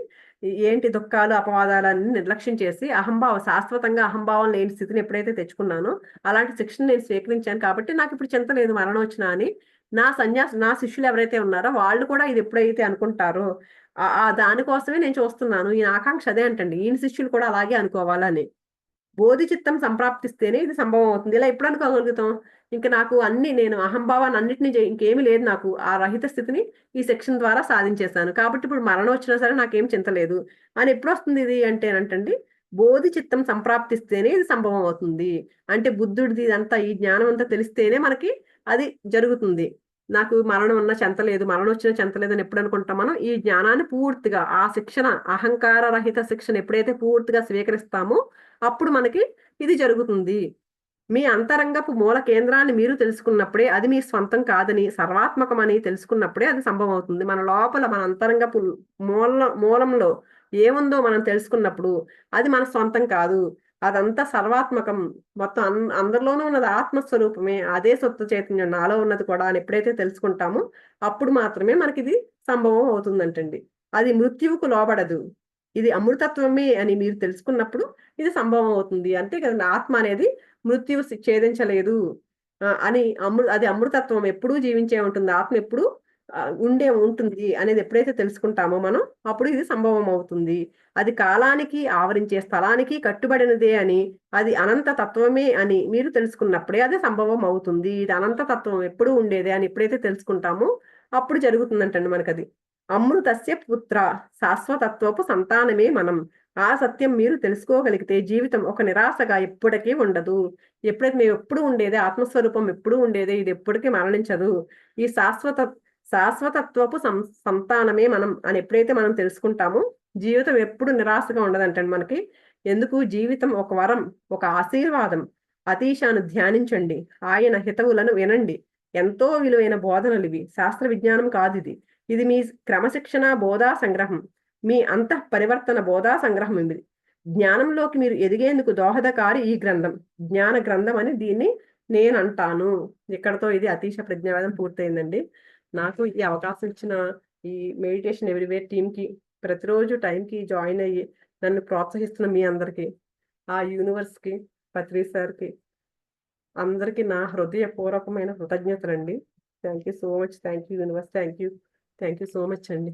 ఏంటి, దుఃఖాలు, అపవాదాలన్నీ నిర్లక్ష్యం చేసి శాశ్వతంగా అహంభావం లేని స్థితిని ఎప్పుడైతే తెచ్చుకున్నానో, అలాంటి శిక్షణ నేను స్వీకరించాను కాబట్టి నాకు ఇప్పుడు చింత లేదు మరణం వచ్చినా అని. నా శిష్యులు ఎవరైతే ఉన్నారో వాళ్ళు కూడా ఇది ఎప్పుడైతే అనుకుంటారో, దానికోసమే నేను చూస్తున్నాను. ఈయన ఆకాంక్ష అదే అంటండి. ఈయన శిష్యులు కూడా అలాగే అనుకోవాలని. బోధి చిత్తం సంప్రాప్తిస్తేనే ఇది సంభవం అవుతుంది. ఇలా ఎప్పుడు అనుకోగలుగుతాం? ఇంక నాకు నేను అహంభావాన్ని అన్నిటిని ఇంకేమీ లేదు నాకు. ఆ రహిత స్థితిని ఈ సెక్షన్ ద్వారా సాధించేశాను. కాబట్టి ఇప్పుడు మరణం వచ్చినా సరే నాకేం చింత లేదు అని ఎప్పుడొస్తుంది ఇది అంటేనంటండి, బోధి చిత్తం సంప్రాప్తిస్తేనే ఇది సంభవం అవుతుంది. అంటే బుద్ధుడిది ఇదంతా, ఈ జ్ఞానం అంతా తెలిస్తేనే మనకి అది జరుగుతుంది. నాకు మరణం ఉన్నా చెంత లేదు, మరణం వచ్చినా చెంత లేదని ఎప్పుడు అనుకుంటాం మనం? ఈ జ్ఞానాన్ని పూర్తిగా, ఆ శిక్షణ, అహంకార రహిత శిక్షణ ఎప్పుడైతే పూర్తిగా స్వీకరిస్తామో అప్పుడు మనకి ఇది జరుగుతుంది. మీ అంతరంగపు మూల కేంద్రాన్ని మీరు తెలుసుకున్నప్పుడే, అది మీ స్వంతం కాదని, సర్వాత్మకమని తెలుసుకున్నప్పుడే అది సంభవం అవుతుంది. మన లోపల, మన అంతరంగపు మూలంలో ఏముందో మనం తెలుసుకున్నప్పుడు అది మన సొంతం కాదు. అదంతా సర్వాత్మకం. మొత్తం అందరిలోనూ ఉన్నది ఆత్మస్వరూపమే. అదే సత్వ చైతన్యం నాలో ఉన్నది కూడా అని ఎప్పుడైతే తెలుసుకుంటామో అప్పుడు మాత్రమే మనకిది సంభవం అవుతుందంటండి. అది మృత్యువుకు లోబడదు. ఇది అమృతత్వమే అని మీరు తెలుసుకున్నప్పుడు ఇది సంభవం అవుతుంది. అంతే కదండి. ఆత్మ అనేది మృత్యువు ఛేదించలేదు అని, అది అమృతత్వం ఎప్పుడూ జీవించే ఉంటుంది. ఆత్మ ఎప్పుడూ ఉంటుంది అనేది ఎప్పుడైతే తెలుసుకుంటామో మనం, అప్పుడు ఇది సంభవం అవుతుంది. అది కాలానికి, ఆవరించే స్థలానికి కట్టుబడినదే అని, అది అనంత తత్వమే అని మీరు తెలుసుకున్నప్పుడే అది సంభవం అవుతుంది. ఇది అనంత తత్వం ఎప్పుడూ ఉండేదే అని ఎప్పుడైతే తెలుసుకుంటామో అప్పుడు జరుగుతుందంటండి మనకది. అమృతస్య పుత్ర, శాశ్వతత్వపు సంతానమే మనం. ఆ సత్యం మీరు తెలుసుకోగలిగితే జీవితం ఒక నిరాశగా ఎప్పటికీ ఉండదు. ఎప్పుడైతే మేము ఎప్పుడు ఉండేదే, ఆత్మస్వరూపం ఎప్పుడూ ఉండేదే, ఇది ఎప్పటికీ మరణించదు. ఈ శాశ్వతత్వపు సంతానమే మనం అని ఎప్పుడైతే మనం తెలుసుకుంటామో జీవితం ఎప్పుడు నిరాశగా ఉండదంటండి మనకి. ఎందుకు, జీవితం ఒక వరం, ఒక ఆశీర్వాదం. అతీశాను ధ్యానించండి, ఆయన హితవులను వినండి. ఎంతో విలువైన బోధనలు ఇవి. శాస్త్ర విజ్ఞానం కాదు ఇది. ఇది మీ క్రమశిక్షణ బోధా సంగ్రహం, మీ అంతః పరివర్తన బోధా సంగ్రహం. ఇది జ్ఞానంలోకి మీరు ఎదిగేందుకు దోహదకారి ఈ గ్రంథం, జ్ఞాన గ్రంథం అని దీన్ని నేను అంటాను. ఇక్కడతో ఇది అతీశ ప్రజ్ఞావేదం పూర్తయిందండి. నాకు ఈ అవకాశం ఇచ్చిన ఈ మెడిటేషన్ ఎవ్రీవేర్ టీమ్‌కి ప్రతిరోజు టైంకి జాయిన్ అయ్యి నన్ను ప్రోత్సహిస్తున్న మీ అందరికీ, ఆ యూనివర్స్‌కి, పత్రి సార్‌కి అందరికీ నా హృదయపూర్వకమైన కృతజ్ఞతలండి. Thank you so much. Thank you universe. Thank you. Thank you so much అండి.